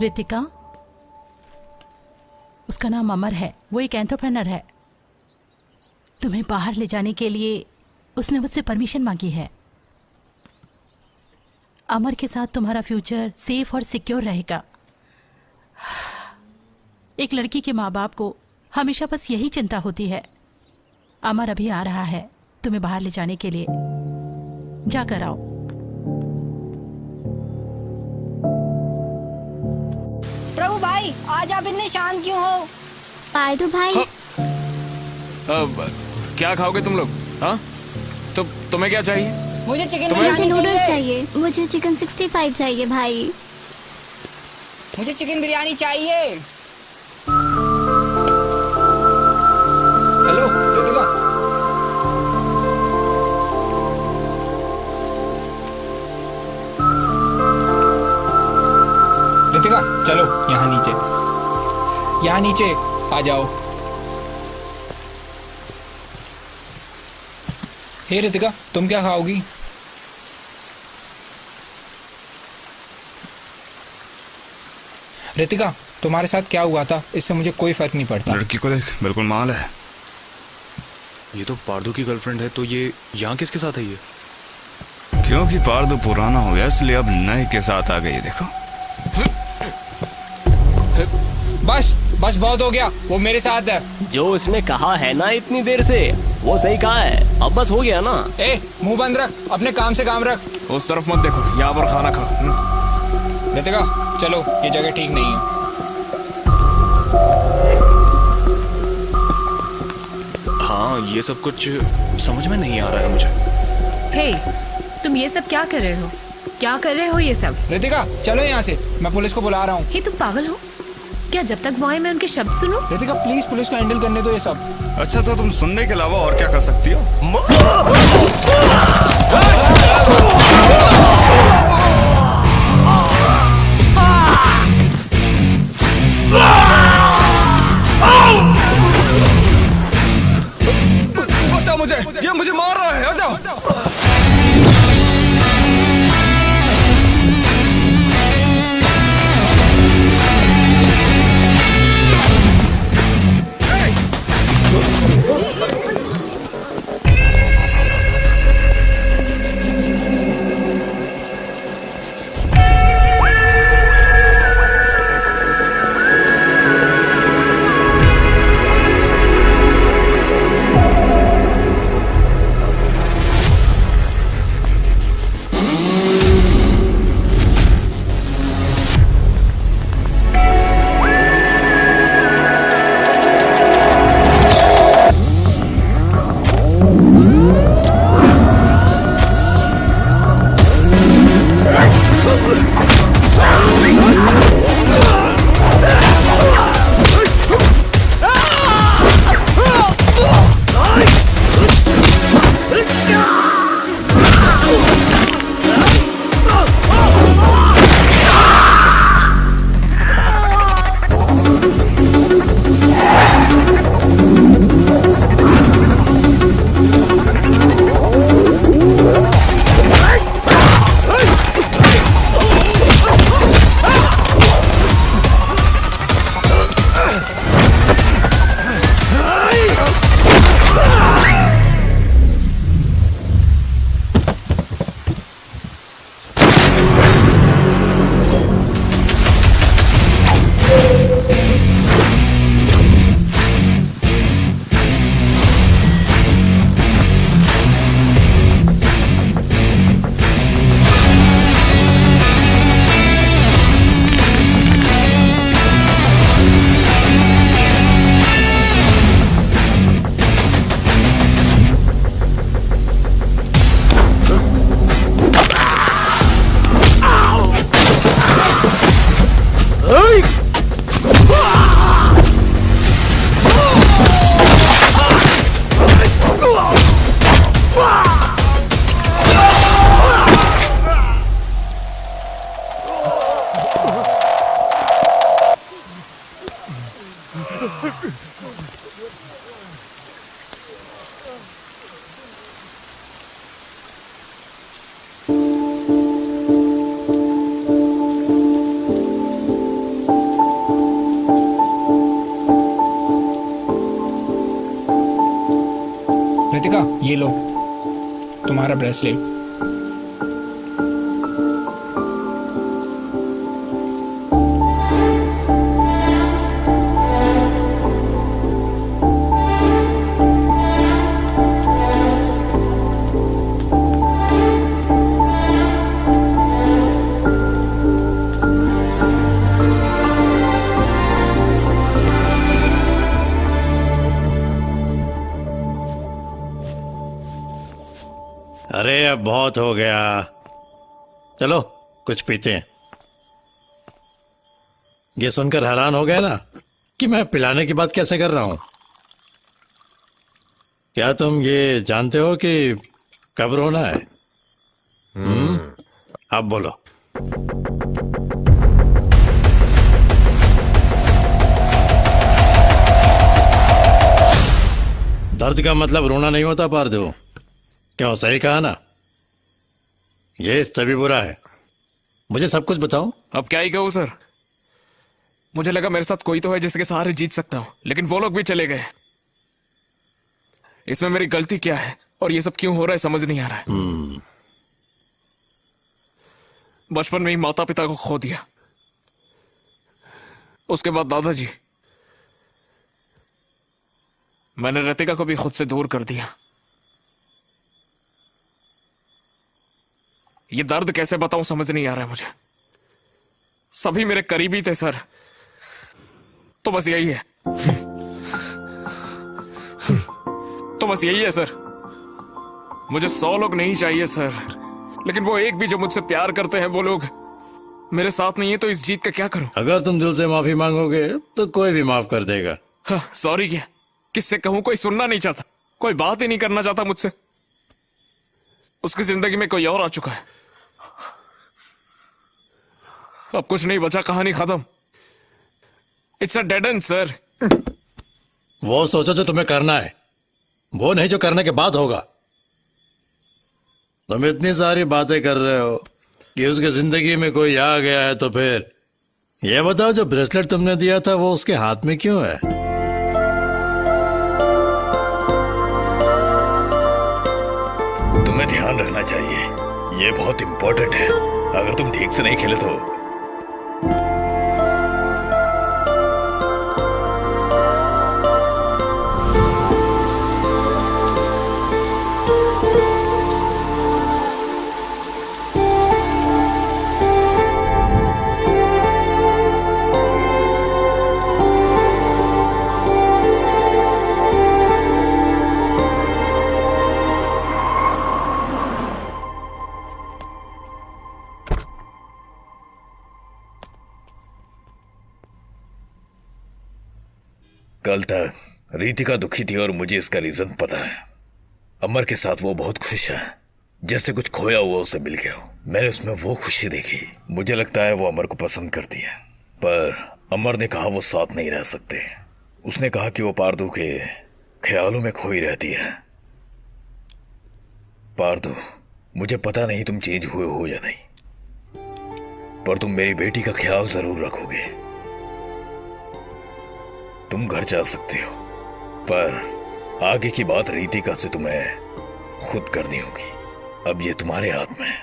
L: रितिका, उसका नाम अमर है, वो एक एंटरप्रेनर है। तुम्हें बाहर ले जाने के लिए उसने मुझसे परमिशन मांगी है। अमर के साथ तुम्हारा फ्यूचर सेफ और सिक्योर रहेगा। एक लड़की के माँ बाप को हमेशा बस यही चिंता होती है। अमर अभी आ रहा है तुम्हें बाहर ले जाने के लिए, जाकर आओ।
Q: प्रभु भाई, आज आप इतने शांत क्यों हो?
I: पार्दू भाई,
G: क्या खाओगे तुम लोग? हाँ, तो तुम्हें क्या चाहिए?
Q: मुझे चिकन
I: मुझे नूडल्स चाहिए। मुझे चिकन 65 चाहिए भाई।
Q: मुझे चिकन बिरयानी चाहिए।
G: हेलो रितिका,
R: रितिका चलो यहाँ नीचे आ जाओ। हे रितिका, तुम क्या खाओगी? रितिका, तुम्हारे साथ क्या हुआ था इससे मुझे कोई फर्क नहीं पड़ता।
B: लड़की को देख, बिल्कुल माल है।
E: ये तो पार्दू की गर्लफ्रेंड है, तो ये यहाँ किसके साथ है? ये
B: क्योंकि पार्दू पुराना हो गया इसलिए अब नए के साथ आ गई। देखो
R: बस बहुत हो गया, वो मेरे साथ है।
C: जो उसने कहा है ना इतनी देर से, वो सही कहा है, अब बस हो गया ना।
R: ए, मुंह बंद रख, अपने काम से काम रख।
G: उस तरफ मत देखो, यहाँ पर खाना खा।
R: रितिका चलो, ये जगह ठीक नहीं है।
E: हाँ, ये सब कुछ समझ में नहीं आ रहा है मुझे।
D: हे, तुम ये सब क्या कर रहे हो? क्या कर रहे हो ये सब?
R: रितिका चलो यहाँ से, मैं पुलिस को बुला रहा हूँ।
D: हे, तुम पागल हो क्या? जब तक वो आए मैं उनके शब्द सुनूं?
R: रितिका प्लीज, पुलिस को हैंडल करने दो ये सब।
N: अच्छा, तो तुम सुनने के अलावा और क्या कर सकती हो? बचाओ मुझे, ये मुझे मार रहा है, बचाओ।
R: रितिका ये लो तुम्हारा ब्रेसलेट।
O: अरे अब बहुत हो गया, चलो कुछ पीते हैं। ये सुनकर हैरान हो गया ना कि मैं पिलाने की बात कैसे कर रहा हूं। क्या तुम ये जानते हो कि कब रोना है? अब बोलो। दर्द का मतलब रोना नहीं होता पार्दू। क्यों, सही कहा ना? ये इससे भी बुरा है। मुझे सब कुछ बताओ।
G: अब क्या ही कहूँ सर, मुझे लगा मेरे साथ कोई तो है जिसके सहारे जीत सकता हूँ, लेकिन वो लोग भी चले गए। इसमें मेरी गलती क्या है और ये सब क्यों हो रहा है समझ नहीं आ रहा है। बचपन में ही माता पिता को खो दिया, उसके बाद दादाजी, मैंने रितिका को भी खुद से दूर कर दिया। ये दर्द कैसे बताऊं समझ नहीं आ रहा है मुझे। सभी मेरे करीबी थे सर, तो बस यही है। तो बस यही है सर। मुझे 100 लोग नहीं चाहिए सर, लेकिन वो एक भी जो मुझसे प्यार करते हैं वो लोग मेरे साथ नहीं है, तो इस जीत का क्या करूं?
O: अगर तुम दिल से माफी मांगोगे तो कोई भी माफ कर देगा।
G: हाँ, सॉरी क्या किससे कहूं? कोई सुनना नहीं चाहता, कोई बात ही नहीं करना चाहता मुझसे। उसकी जिंदगी में कोई और आ चुका है। अब कुछ नहीं बचा, कहानी खत्म। It's a dead and sir.
O: वो सोचो जो तुम्हें करना है, वो नहीं जो करने के बाद होगा। तुम इतनी सारी बातें कर रहे हो कि उसके जिंदगी में कोई आ गया है, तो फिर ये बताओ जो ब्रेसलेट तुमने दिया था वो उसके हाथ में क्यों है?
K: तुम्हें ध्यान रखना चाहिए, ये बहुत इंपॉर्टेंट है। अगर तुम ठीक से नहीं खेले तो कल तक रितिका दुखी थी और मुझे इसका रीजन पता है। अमर के साथ वो बहुत खुश है, जैसे कुछ खोया हुआ उसे मिल गया हो। मैंने उसमें वो खुशी देखी। मुझे लगता है वो अमर को पसंद करती है, पर अमर ने कहा वो साथ नहीं रह सकते। उसने कहा कि वो पारदू के ख्यालों में खोई रहती है। पारदू, मुझे पता नहीं तुम चेंज हुए हो या नहीं, पर तुम मेरी बेटी का ख्याल जरूर रखोगे। तुम घर जा सकते हो, पर आगे की बात रितिका से तुम्हें खुद करनी होगी। अब ये तुम्हारे हाथ में है।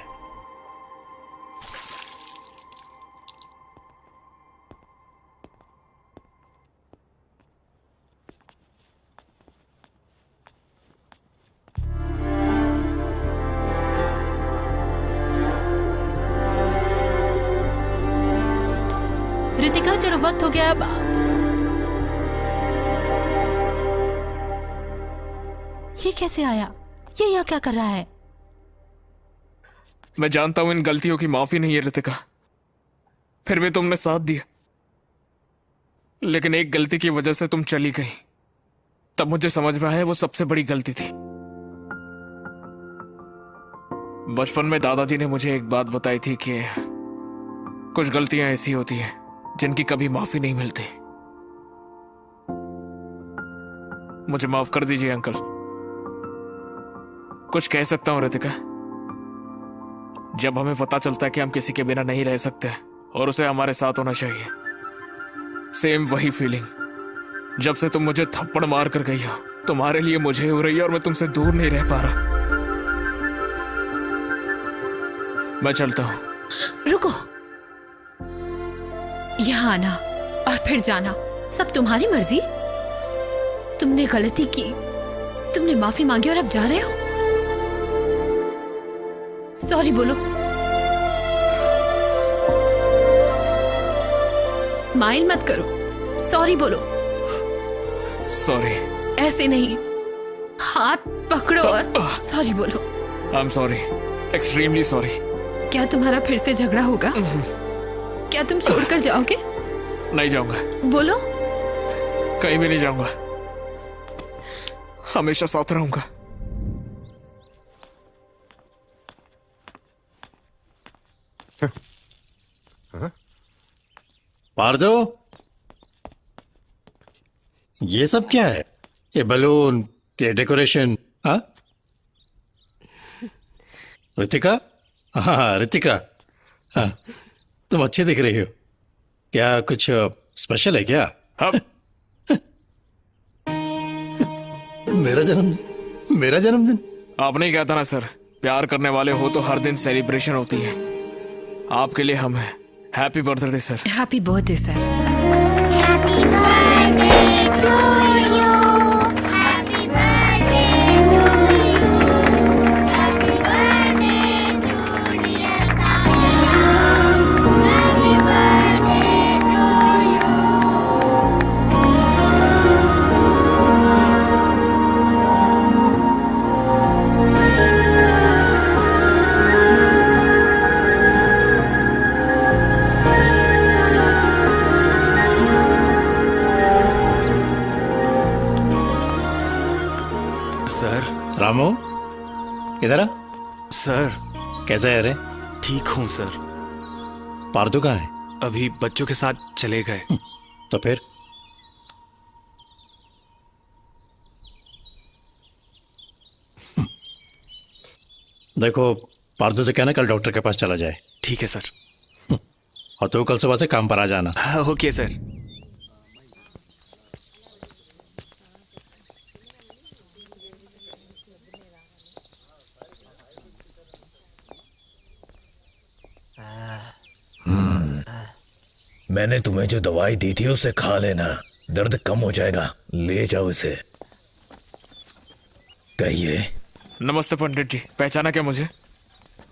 L: रितिका, चलो वक्त हो गया अब। ये कैसे आया? ये यहाँ क्या कर रहा है?
G: मैं जानता हूं इन गलतियों की माफी नहीं है रितिका, फिर भी तुमने साथ दिया। लेकिन एक गलती की वजह से तुम चली गई, तब मुझे समझ में आया वो सबसे बड़ी गलती थी। बचपन में दादाजी ने मुझे एक बात बताई थी कि कुछ गलतियां ऐसी होती हैं जिनकी कभी माफी नहीं मिलती। मुझे माफ कर दीजिए अंकल। कुछ कह सकता हूं रितिका? जब हमें पता चलता है कि हम किसी के बिना नहीं रह सकते और उसे हमारे साथ होना चाहिए, सेम वही फीलिंग जब से तुम मुझे थप्पड़ मार कर गई हो, तुम्हारे लिए मुझे हो रही है और मैं तुमसे दूर नहीं रह पा रहा। मैं चलता हूं।
D: रुको, यहाँ आना और फिर जाना सब तुम्हारी मर्जी। तुमने गलती की, तुमने माफी मांगी और अब जा रहे हो। सॉरी बोलो। स्माइल मत करो, सॉरी बोलो।
G: सॉरी।
D: ऐसे नहीं, हाथ पकड़ो और सॉरी बोलो।
G: I am sorry, extremely sorry.
D: क्या तुम्हारा फिर से झगड़ा होगा? क्या तुम छोड़कर जाओगे?
G: नहीं जाऊंगा।
D: बोलो।
G: कहीं भी नहीं जाऊंगा, हमेशा साथ रहूंगा।
O: पारदो, ये सब क्या है? ये बलून, ये डेकोरेशन? हाँ रितिका? हाँ रितिका, हाँ तुम अच्छी दिख रही हो। क्या कुछ स्पेशल है क्या?
G: हाँ।
O: मेरा जन्मदिन।
G: आपने ही कहा था ना सर, प्यार करने वाले हो तो हर दिन सेलिब्रेशन होती है। आपके लिए हम हैं। Happy birthday sir.
D: Happy birthday sir.
P: Happy birthday to you.
O: Ramu इधर आ।
E: सर
O: कैसा है रे?
E: ठीक हूँ सर।
O: पार्थू कहाँ है?
E: अभी बच्चों के साथ चले गए।
O: तो फिर देखो, पार्थू से कहना कल डॉक्टर के पास चला जाए।
E: ठीक है सर।
O: और तू कल सुबह से काम पर आ जाना।
E: Okay sir.
K: मैंने तुम्हें जो दवाई दी थी उसे खा लेना, दर्द कम हो जाएगा। ले जाओ इसे। कहिए।
G: नमस्ते पंडित जी, पहचाना क्या मुझे?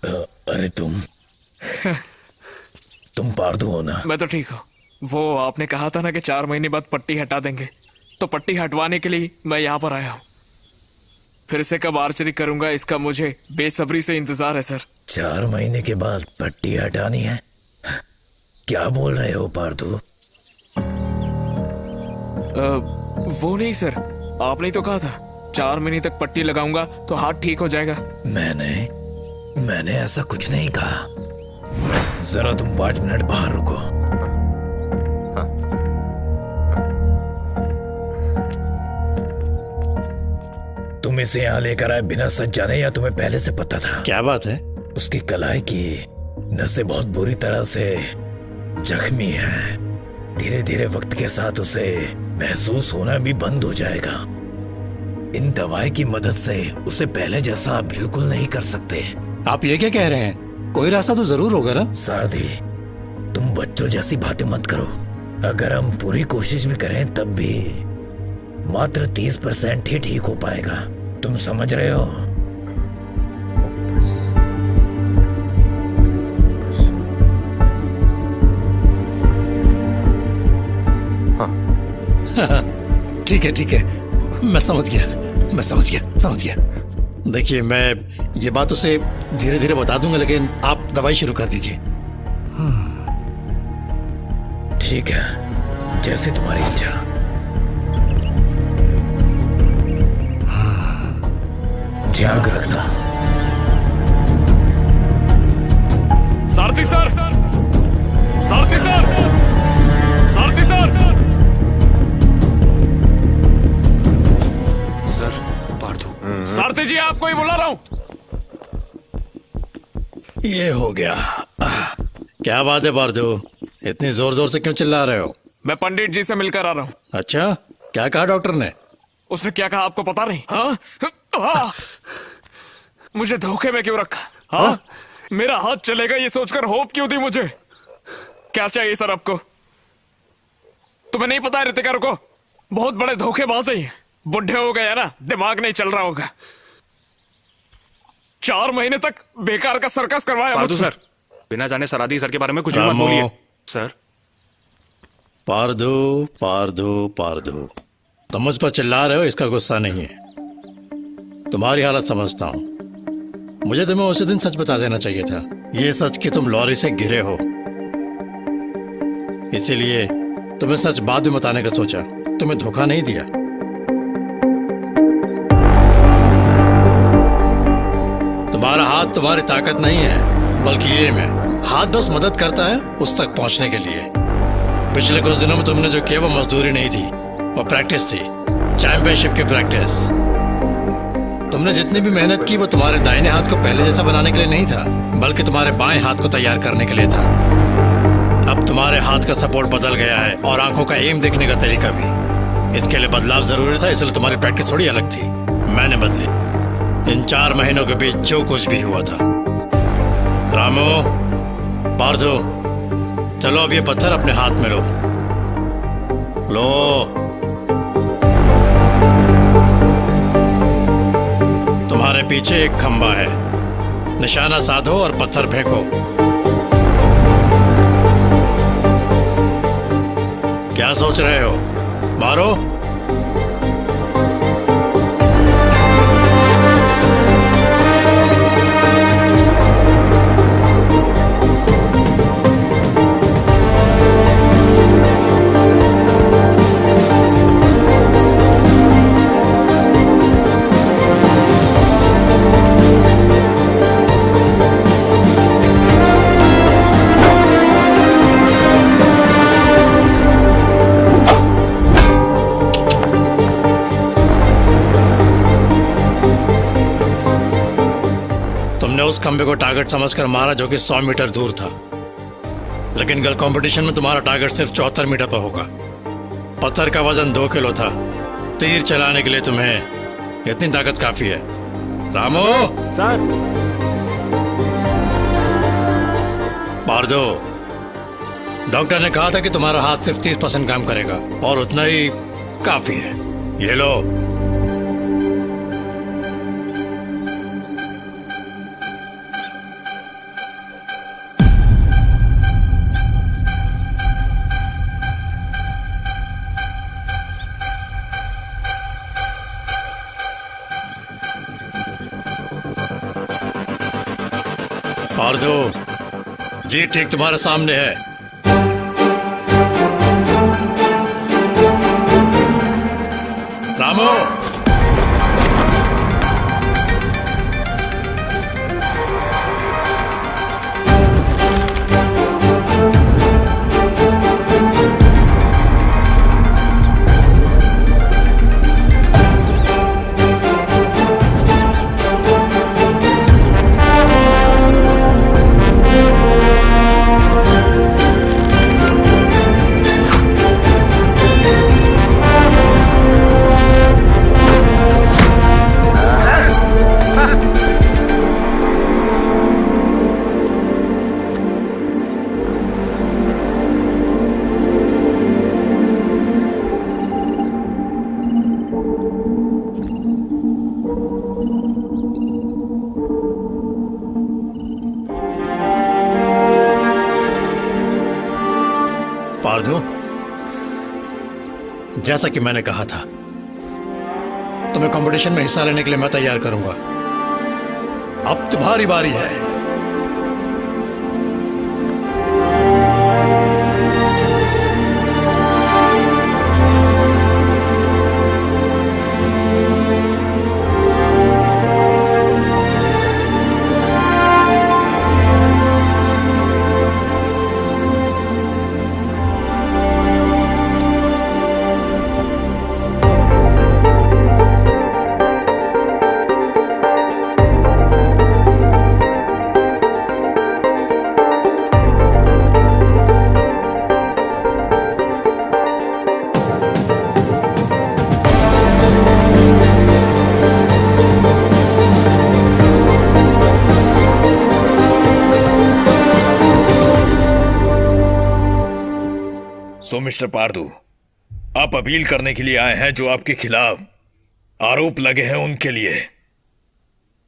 K: अरे तुम पार्थू हो ना?
G: मैं तो ठीक हूँ। वो आपने कहा था ना कि 4 महीने बाद पट्टी हटा देंगे, तो पट्टी हटवाने के लिए मैं यहाँ पर आया हूँ। फिर से कब आर्चरी करूंगा इसका मुझे बेसब्री से इंतजार है सर।
K: 4 महीने के बाद पट्टी हटानी है? क्या बोल रहे हो पार्थू?
G: वो नहीं सर, आपने तो कहा था 4 महीने तक पट्टी लगाऊंगा तो हाथ ठीक हो जाएगा।
K: मैंने ऐसा कुछ नहीं कहा। जरा तुम 5 मिनट बाहर रुको। तुम इसे यहाँ लेकर आए बिना सच जाने, या तुम्हें पहले से पता था?
O: क्या बात है?
K: उसकी कलाई की नसें बहुत बुरी तरह से जख्मी है। धीरे धीरे वक्त के साथ उसे महसूस होना भी बंद हो जाएगा। इन दवाई की मदद से उसे पहले जैसा बिल्कुल नहीं कर सकते।
O: आप ये क्या कह रहे हैं? कोई रास्ता तो जरूर होगा ना?
K: सारथी, तुम बच्चों जैसी बातें मत करो। अगर हम पूरी कोशिश भी करें तब भी मात्र 30% ही ठीक हो पाएगा। तुम समझ रहे हो?
O: ठीक है, मैं समझ गया। देखिए, मैं ये बात उसे धीरे धीरे बता दूंगा, लेकिन आप दवाई शुरू कर दीजिए।
K: ठीक है, जैसे तुम्हारी इच्छा। ध्यान रखना।
G: सारथी सर, सारथी सर, सारथी सर।
E: सर, पार्थू।
G: सारथी जी, आपको ही बुला रहा हूँ।
O: ये हो गया। क्या बात है पार्थू, इतनी जोर जोर से क्यों चिल्ला रहे हो?
G: मैं पंडित जी से मिलकर आ रहा हूँ।
O: अच्छा, क्या कहा डॉक्टर ने?
G: उसने क्या कहा आपको पता नहीं? हाँ? मुझे धोखे में क्यों रखा? हाँ? मेरा हाथ चलेगा ये सोचकर होप क्यों दी मुझे? क्या चाहिए सर आपको? तुम्हें नहीं पता है रितिका को बहुत बड़े धोखेबाज है। बुढ़े हो गए ना, दिमाग नहीं चल रहा होगा। 4 महीने तक बेकार का सर्कस करवाया
E: पार्थू
G: मुझसे।
E: सर, बिना जाने सरादी सर के बारे में कुछ मत बोलिए सर।
O: पार्थू, तुम मुझ पर चिल्ला रहे हो, इसका गुस्सा नहीं है। तुम्हारी हालत समझता हूं। मुझे तुम्हें उसी दिन सच बता देना चाहिए था। ये सच कि तुम लॉरी से गिरे हो, इसीलिए तुम्हें सच बाद में बताने का सोचा। तुम्हें धोखा नहीं दिया। तुम्हारा हाथ तुम्हारी ताकत नहीं है, बल्कि ये मैं। हाथ बस मदद करता है उस तक पहुंचने के लिए। पिछले कुछ दिनों में तुमने जो किया वो मजदूरी नहीं थी, वो प्रैक्टिस थी, चैंपियनशिप की प्रैक्टिस। तुमने जितनी भी मेहनत की वो तुम्हारे दाहिने हाथ को पहले जैसा बनाने के लिए नहीं था, बल्कि तुम्हारे बाएं हाथ को तैयार करने के लिए था। अब तुम्हारे हाथ का सपोर्ट बदल गया है और आंखों का एम देखने का तरीका भी। इसके लिए बदलाव जरूरी था, इसलिए तुम्हारी प्रैक्टिस थोड़ी अलग थी। मैंने बदली। इन 4 महीनों के बीच जो कुछ भी हुआ था। रामू, पार्थू, चलो अब ये पत्थर अपने हाथ में लो। तुम्हारे पीछे एक खंबा है, निशाना साधो और पत्थर फेंको। क्या सोच रहे हो? मारो। उस खंबे को टारगेट समझकर मारा जो कि 100 मीटर दूर था। लेकिन कल कंपटीशन में तुम्हारा टारगेट सिर्फ 74 मीटर पर होगा। पत्थर का वजन 2 किलो था। तीर चलाने के लिए तुम्हें इतनी ताकत काफी है। रामो
G: सर।
O: पार्दो, डॉक्टर ने कहा था कि तुम्हारा हाथ सिर्फ 30% काम करेगा और उतना ही काफी है। ये लो। पार्दो, जी ठीक तुम्हारे सामने है। रामो, पार्दो, जैसा कि मैंने कहा था, तुम्हें कंपटीशन में हिस्सा लेने के लिए मैं तैयार करूंगा। अब तुम्हारी बारी है।
K: सो मिस्टर पार्दू, आप अपील करने के लिए आए हैं जो आपके खिलाफ आरोप लगे हैं उनके लिए।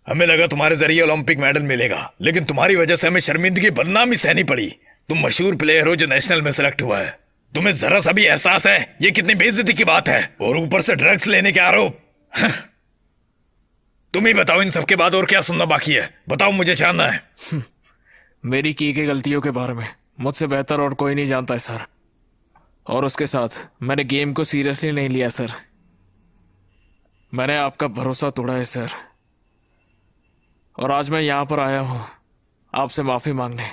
K: हमें लगा तुम्हारे जरिए ओलंपिक मेडल मिलेगा, लेकिन तुम्हारी वजह से हमें शर्मिंदगी बदनामी सहनी पड़ी। तुम मशहूर प्लेयर हो जो नेशनल में सिलेक्ट हुआ है। तुम्हें जरा सा भी एहसास है ये कितनी बेइज्जती की बात है? और ऊपर से ड्रग्स लेने के आरोप। तुम ही बताओ, इन सबके बाद और क्या सुनना बाकी है? बताओ, मुझे जानना है।
G: मेरी की गई गलतियों के बारे में मुझसे बेहतर और कोई नहीं जानता है सर। और उसके साथ मैंने गेम को सीरियसली नहीं लिया सर। मैंने आपका भरोसा तोड़ा है सर, और आज मैं यहां पर आया हूं आपसे माफी मांगने,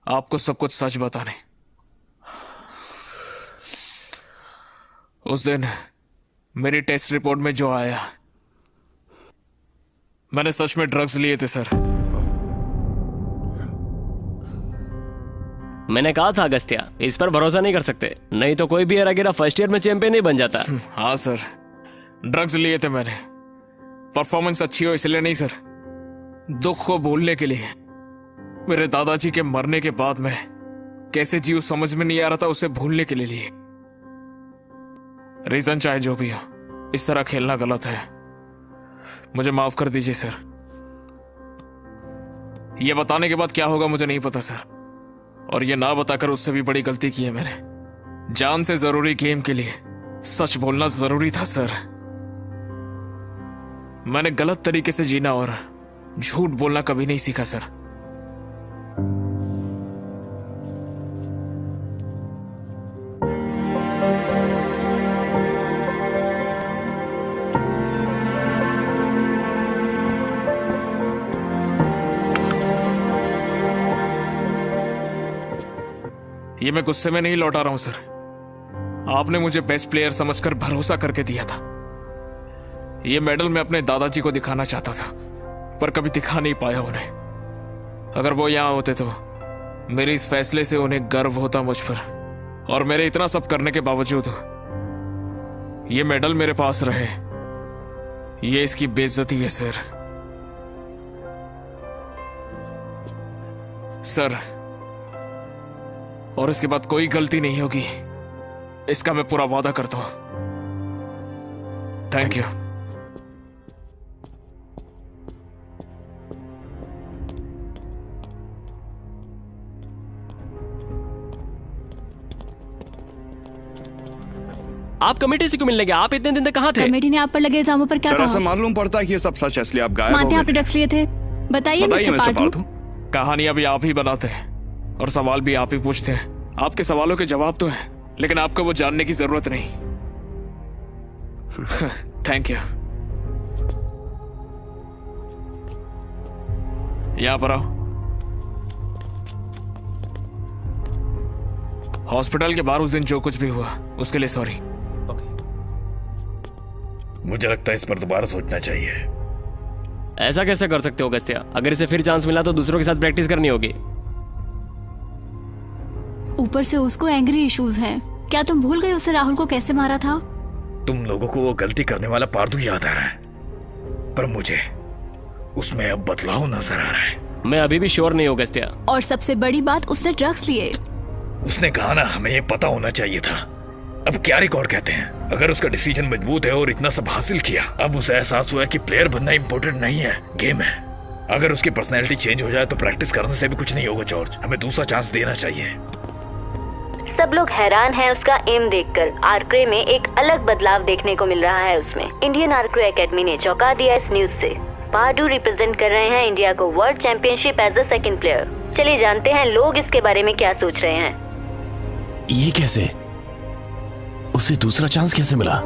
G: आपको सब कुछ सच बताने। उस दिन मेरी टेस्ट रिपोर्ट में जो आया, मैंने सच में ड्रग्स लिए थे सर।
C: मैंने कहा था अगस्त्या, इस पर भरोसा नहीं कर सकते, नहीं तो कोई भी एरागेरा फर्स्ट ईयर में चैंपियन नहीं बन जाता।
G: हाँ सर, ड्रग्स लिए थे मैंने। परफॉर्मेंस अच्छी हो इसलिए नहीं सर, दुख को भूलने के लिए। मेरे दादाजी के मरने के बाद मैं कैसे जीव समझ में नहीं आ रहा था, उसे भूलने के लिए। रीजन चाहे जो भी हो, इस तरह खेलना गलत है। मुझे माफ कर दीजिए सर। यह बताने के बाद क्या होगा मुझे नहीं पता सर, और ये ना बताकर उससे भी बड़ी गलती की है मैंने। जान से जरूरी गेम के लिए सच बोलना जरूरी था सर। मैंने गलत तरीके से जीना और झूठ बोलना कभी नहीं सीखा सर। ये मैं गुस्से में नहीं लौटा रहा हूं सर। आपने मुझे बेस्ट प्लेयर समझकर भरोसा करके दिया था। ये मेडल मैं अपने दादाजी को दिखाना चाहता था पर कभी दिखा नहीं पाया उन्हें। अगर वो यहां होते तो मेरे इस फैसले से उन्हें गर्व होता मुझ पर, और मेरे इतना सब करने के बावजूद ये मेडल मेरे पास रहे, ये इसकी बेइज्जती है सर। सर, और इसके बाद कोई गलती नहीं होगी, इसका मैं पूरा वादा करता हूं। Thank you.
C: आप कमेटी से क्यों मिलने गए? आप इतने दिन तक कहाँ थे?
H: कमेटी ने आप पर लगे इल्जामों पर क्या
N: जरा सा
H: कहा?
N: मालूम पड़ता है कि ये सब सच है, इसलिए आप गायब हो
H: मानते हैं आपने
N: गए।
H: ड्रग्स लिए थे? बताइए मिस्टर पार्थू।
G: कहानियां भी आप ही बनाते हैं और सवाल भी आप ही पूछते हैं। आपके सवालों के जवाब तो हैं, लेकिन आपको वो जानने की जरूरत नहीं। Thank you. यहां पर आओ। हॉस्पिटल के बाहर उस दिन जो कुछ भी हुआ उसके लिए सॉरी।
K: मुझे लगता है इस पर दोबारा सोचना चाहिए।
C: ऐसा कैसे कर सकते हो गस्तिया? अगर इसे फिर चांस मिला तो दूसरों के साथ प्रैक्टिस करनी होगी।
H: ऊपर से उसको एंग्री इश्यूज हैं। क्या तुम भूल गए उसे राहुल को कैसे मारा था?
K: तुम लोगों को वो गलती करने वाला पार्थू याद आ रहा है, पर मुझे उसमें अब बदलाव नजर आ रहा है।
C: मैं अभी भी श्योर नहीं हूँ गस्तिया।
H: और सबसे बड़ी बात, उसने ड्रग्स लिए।
K: उसने कहा ना, हमें ये पता होना चाहिए था। अब क्या रिकॉर्ड कहते हैं? अगर उसका डिसीजन मजबूत है और इतना सब हासिल किया, अब उसे एहसास हुआ कि प्लेयर बनना इंपॉर्टेंट नहीं है, गेम है। अगर उसकी पर्सनैलिटी चेंज हो जाए तो प्रैक्टिस करने से भी कुछ नहीं होगा। जॉर्ज, हमें दूसरा चांस देना चाहिए।
I: सब लोग हैरान हैं उसका एम देखकर। आर्करे में एक अलग बदलाव देखने को मिल रहा है उसमें। इंडियन आर्करे एकेडमी ने चौंका दिया इस न्यूज से। पार्डू रिप्रेजेंट कर रहे हैं इंडिया को world championship as a second player. चलिए जानते हैं लोग इसके बारे में क्या सोच रहे हैं।
F: ये कैसे? उसे दूसरा चांस कैसे मिला?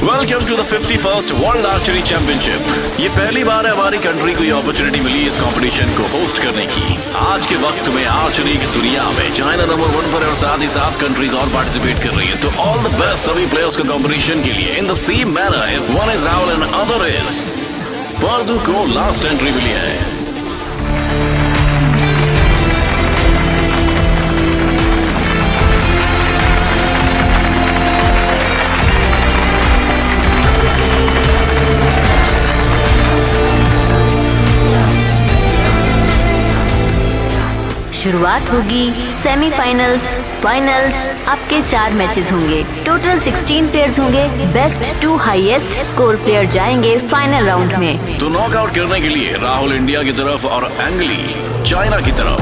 F: Welcome to the 51st world archery championship. ये पहली बार है हमारी कंट्री को ये अपॉर्चुनिटी मिली इस कंपटीशन को होस्ट करने की। आज के वक्त में आर्चरी की दुनिया में चाइना नंबर 1 पर और साथ ही 7 कंट्रीज और पार्टिसिपेट कर रही है। तो ऑल द बेस्ट सभी प्लेयर्स को कंपटीशन के लिए। In the same manner, if one is Rahul and other is Parthu को लास्ट एंट्री मिली है।
I: शुरुआत होगी सेमीफाइनल्स, फाइनल्स। आपके 4 मैचेस होंगे। टोटल 16 प्लेयर्स होंगे। बेस्ट 2 हाईएस्ट स्कोर प्लेयर जाएंगे फाइनल राउंड में।
F: तो नॉकआउट करने के लिए राहुल इंडिया की तरफ और एंगली चाइना की तरफ।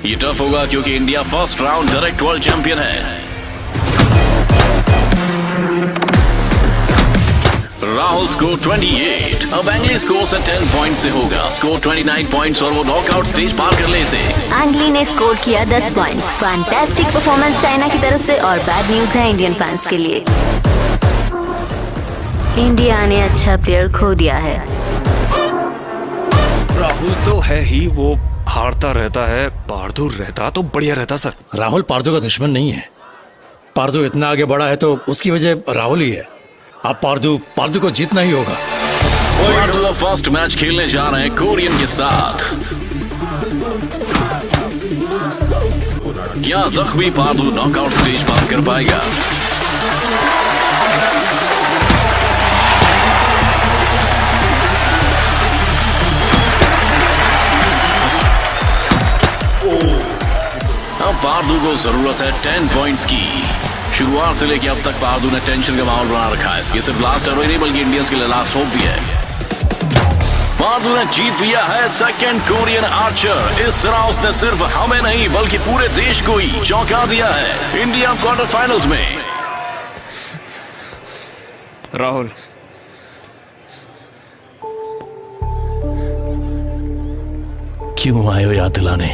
F: ये टफ होगा क्योंकि India first round direct world champion है। राहुल स्कोर 28। अब एंगली स्कोर से 10 पॉइंट से होगा स्कोर 29 पॉइंट्स और वो नॉकआउट स्टेज पार कर ले से।
I: एंगली ने स्कोर किया 10 पॉइंट्स। फैंटास्टिक परफॉर्मेंस चाइना की तरफ से और बैड न्यूज है इंडियन फैंस के लिए। इंडिया ने अच्छा प्लेयर खो दिया है।
E: राहुल तो है ही, वो हारता रहता है। पार्थू रहता तो बढ़िया रहता सर।
O: राहुल पार्थू का दुश्मन नहीं है। पार्थू इतना आगे बढ़ा है तो उसकी वजह राहुल ही है। अब पार्थू को जीतना ही होगा।
F: पार्थू फर्स्ट मैच खेलने जा रहे हैं कोरियन के साथ। क्या जख्मी पार्थू नॉकआउट स्टेज पार कर पाएगा? अब पार्थू को जरूरत है 10 पॉइंट्स की। शुरुआत से लेकर अब तक पार्थू ने टेंशन का माहौल बना रखा है। ये सिर्फ लास्ट है नहीं बल्कि इंडियंस के लिए लास्ट होप भी है। पार्दू ने जीत लिया है सेकंड कोरियन आर्चर। इस तरह उसने सिर्फ हमें नहीं बल्कि पूरे देश को ही चौंका दिया है। इंडिया क्वार्टर फाइनल्स में।
G: राहुल,
F: क्यों आए हो याद दिलाने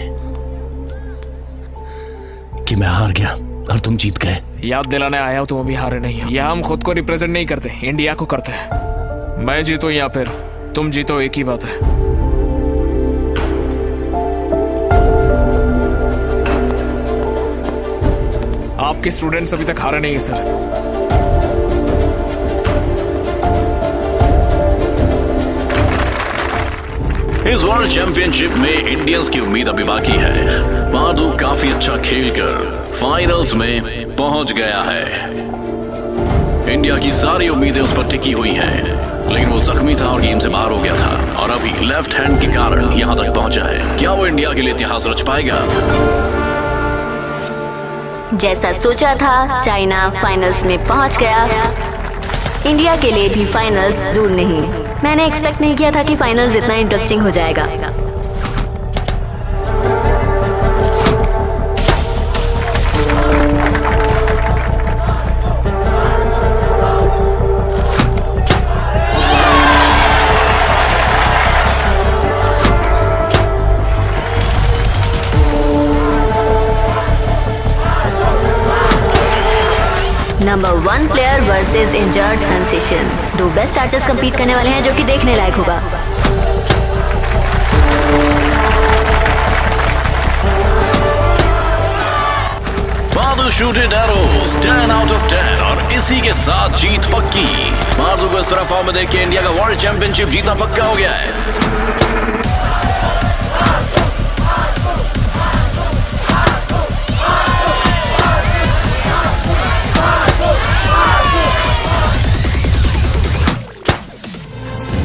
F: कि मैं हार गया और तुम जीत गए?
G: याद दिलाने आया हूं तुम अभी हारे नहीं हो। यह हम खुद को रिप्रेजेंट नहीं करते, इंडिया को करते हैं। मैं जीतूं या फिर तुम जीतो, एक ही बात है। आपके स्टूडेंट्स अभी तक हारे नहीं है सर।
F: इस वर्ल्ड चैंपियनशिप में इंडियंस की उम्मीद अभी बाकी है। पार्दू काफी अच्छा खेलकर फाइनल्स में पहुंच गया है। इंडिया की सारी उम्मीदें उस पर टिकी हुई हैं, लेकिन वो जख्मी था और गेम से बाहर हो गया था और अभी लेफ्ट हैंड के कारण यहां तक पहुंचा है। क्या वो इंडिया के लिए इतिहास रच पाएगा?
I: जैसा सोचा था, चाइना फाइनल्स में पहुंच गया। इंडिया के लिए भी फाइनल्स दूर नहीं। मैंने एक्सपेक्ट नहीं किया था कि फाइनल्स इतना इंटरेस्टिंग हो जाएगा। Number 1 player versus injured sensation. 2 best archers compete करने वाले हैं, जो कि देखने लायक होगा।
F: पार्दू शूटेड एरोज 10 आउट ऑफ 10 और इसी के साथ जीत पक्की। पार्दू को इस तरह फॉर्म में देख के इंडिया का वर्ल्ड चैंपियनशिप जीतना पक्का हो गया है।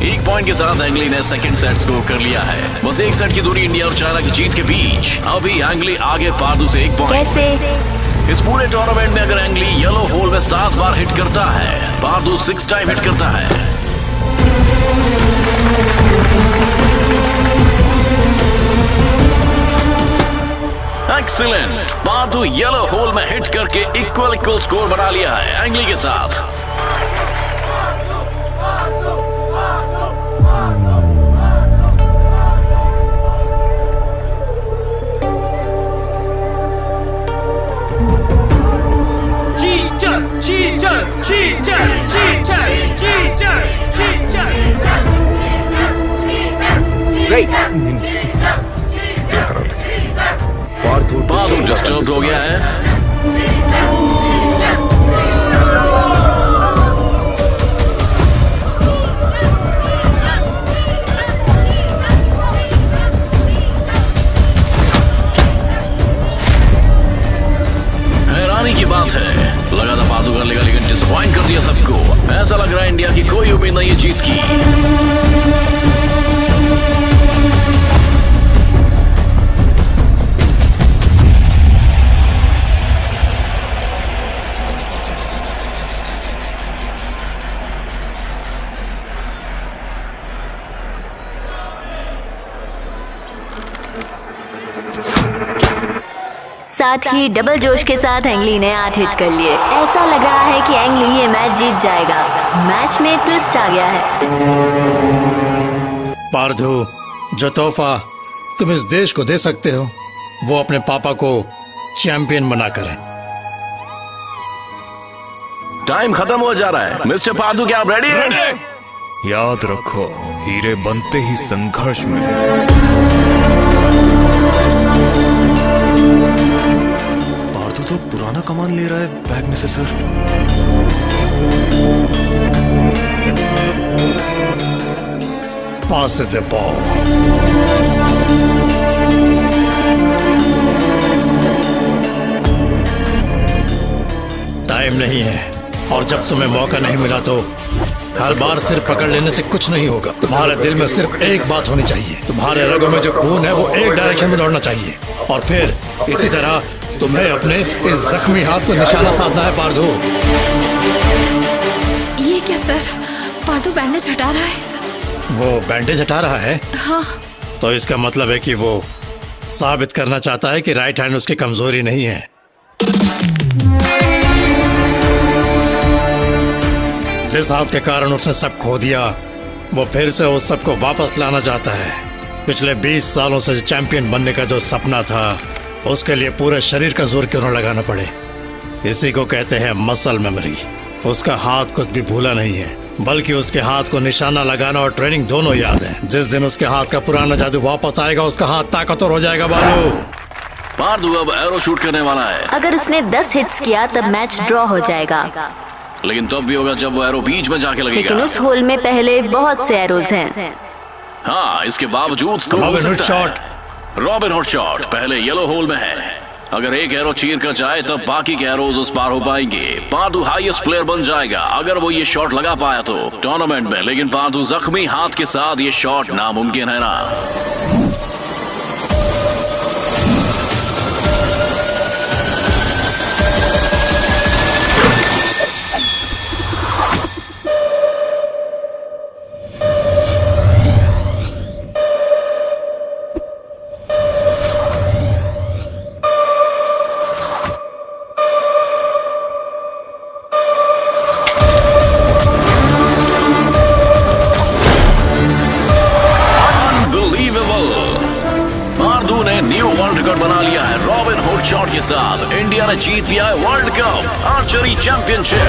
F: एक पॉइंट के साथ एंगली ने सेकंड सेट स्कोर कर लिया है। बस एक सेट की दूरी इंडिया और चाइना की जीत के बीच। अभी एंगली आगे पार्दू से 1 पॉइंट।
I: कैसे?
F: इस पूरे टूर्नामेंट में अगर एंगली येलो होल में 7 बार हिट करता है, पार्दू 6 टाइम हिट करता है। एक्सीलेंट। पार्दू येलो होल में हिट करके इक्वल स्कोर बना लिया है एंगली के साथ। पार्दू डिस्टर्ब हो गया है। हैरानी की बात है, लगा था पार्दू कर लेगा, लेकिन डिसअपॉइंट कर दिया सबको। ऐसा लग रहा है इंडिया की कोई उम्मीद नहीं है जीत की।
I: साथ ही डबल जोश के साथ एंगली ने 8 हिट कर लिए। ऐसा लग रहा है कि एंगली ये मैच जीत जाएगा। मैच में ट्विस्ट आ गया है।
O: पार्दू, जो तोहफा तुम इस देश को दे सकते हो, वो अपने पापा को चैंपियन बनाकर है।
F: टाइम खत्म हो जा रहा है। मिस्टर पार्दू, क्या आप रेडी हैं?
B: याद रखो, हीरे बनते ही संघर्ष में।
E: पार्दू तो पुराना कमान ले रहा है बैग में से सर।
O: पास से दे बॉल। टाइम नहीं है, और जब तुम्हें मौका नहीं मिला तो हर बार सिर पकड़ लेने से कुछ नहीं होगा। तुम्हारे दिल में सिर्फ एक बात होनी चाहिए, तुम्हारे रगों में जो खून है वो एक डायरेक्शन में दौड़ना चाहिए, और फिर इसी तरह तुम्हें अपने इस जख्मी हाथ से निशाना साधना है पार्दू।
D: ये क्या सर, पार्दू बैंडेज हटा रहा है।
O: वो बैंडेज हटा रहा है।
D: हाँ।
O: तो इसका मतलब है कि वो साबित करना चाहता है कि राइट हैंड उसकी कमजोरी नहीं है। जिस हाथ के कारण उसने सब खो दिया, वो फिर से उस सब को वापस लाना चाहता है। पिछले 20 सालों से चैंपियन बनने का जो सपना था, उसके लिए पूरे शरीर का जोर क्यों न लगाना पड़े। इसी को कहते हैं मसल मेमोरी। उसका हाथ कुछ भी भूला नहीं है, बल्कि उसके हाथ को निशाना लगाना और ट्रेनिंग दोनों याद है। जिस दिन उसके हाथ का पुराना जादू वापस आएगा, उसका हाथ ताकतवर हो जाएगा। बालू
F: पार्दू अब एरो शूट करने वाला है।
I: अगर उसने 10 हिट्स किया तब मैच ड्रॉ हो जाएगा।
F: लेकिन तब भी होगा जब वो एरो बीच में जाके लगेगा।
I: लेकिन उस होल में पहले बहुत से एरोज हैं।
F: हाँ, इसके बावजूद स्कोर हो सकता है। रॉबिन हुड शॉट पहले येलो होल में है। अगर एक एरो चीर कर जाए तब बाकी के एरोज उस पार हो पाएंगे। पार्दू हाईएस्ट प्लेयर बन जाएगा अगर वो ये शॉट लगा पाया तो टूर्नामेंट में। लेकिन पार्दू जख्मी हाथ के साथ ये शॉट नामुमकिन है ना। शॉट के साथ इंडिया ने जीत लिया है वर्ल्ड कप आर्चरी चैंपियनशिप।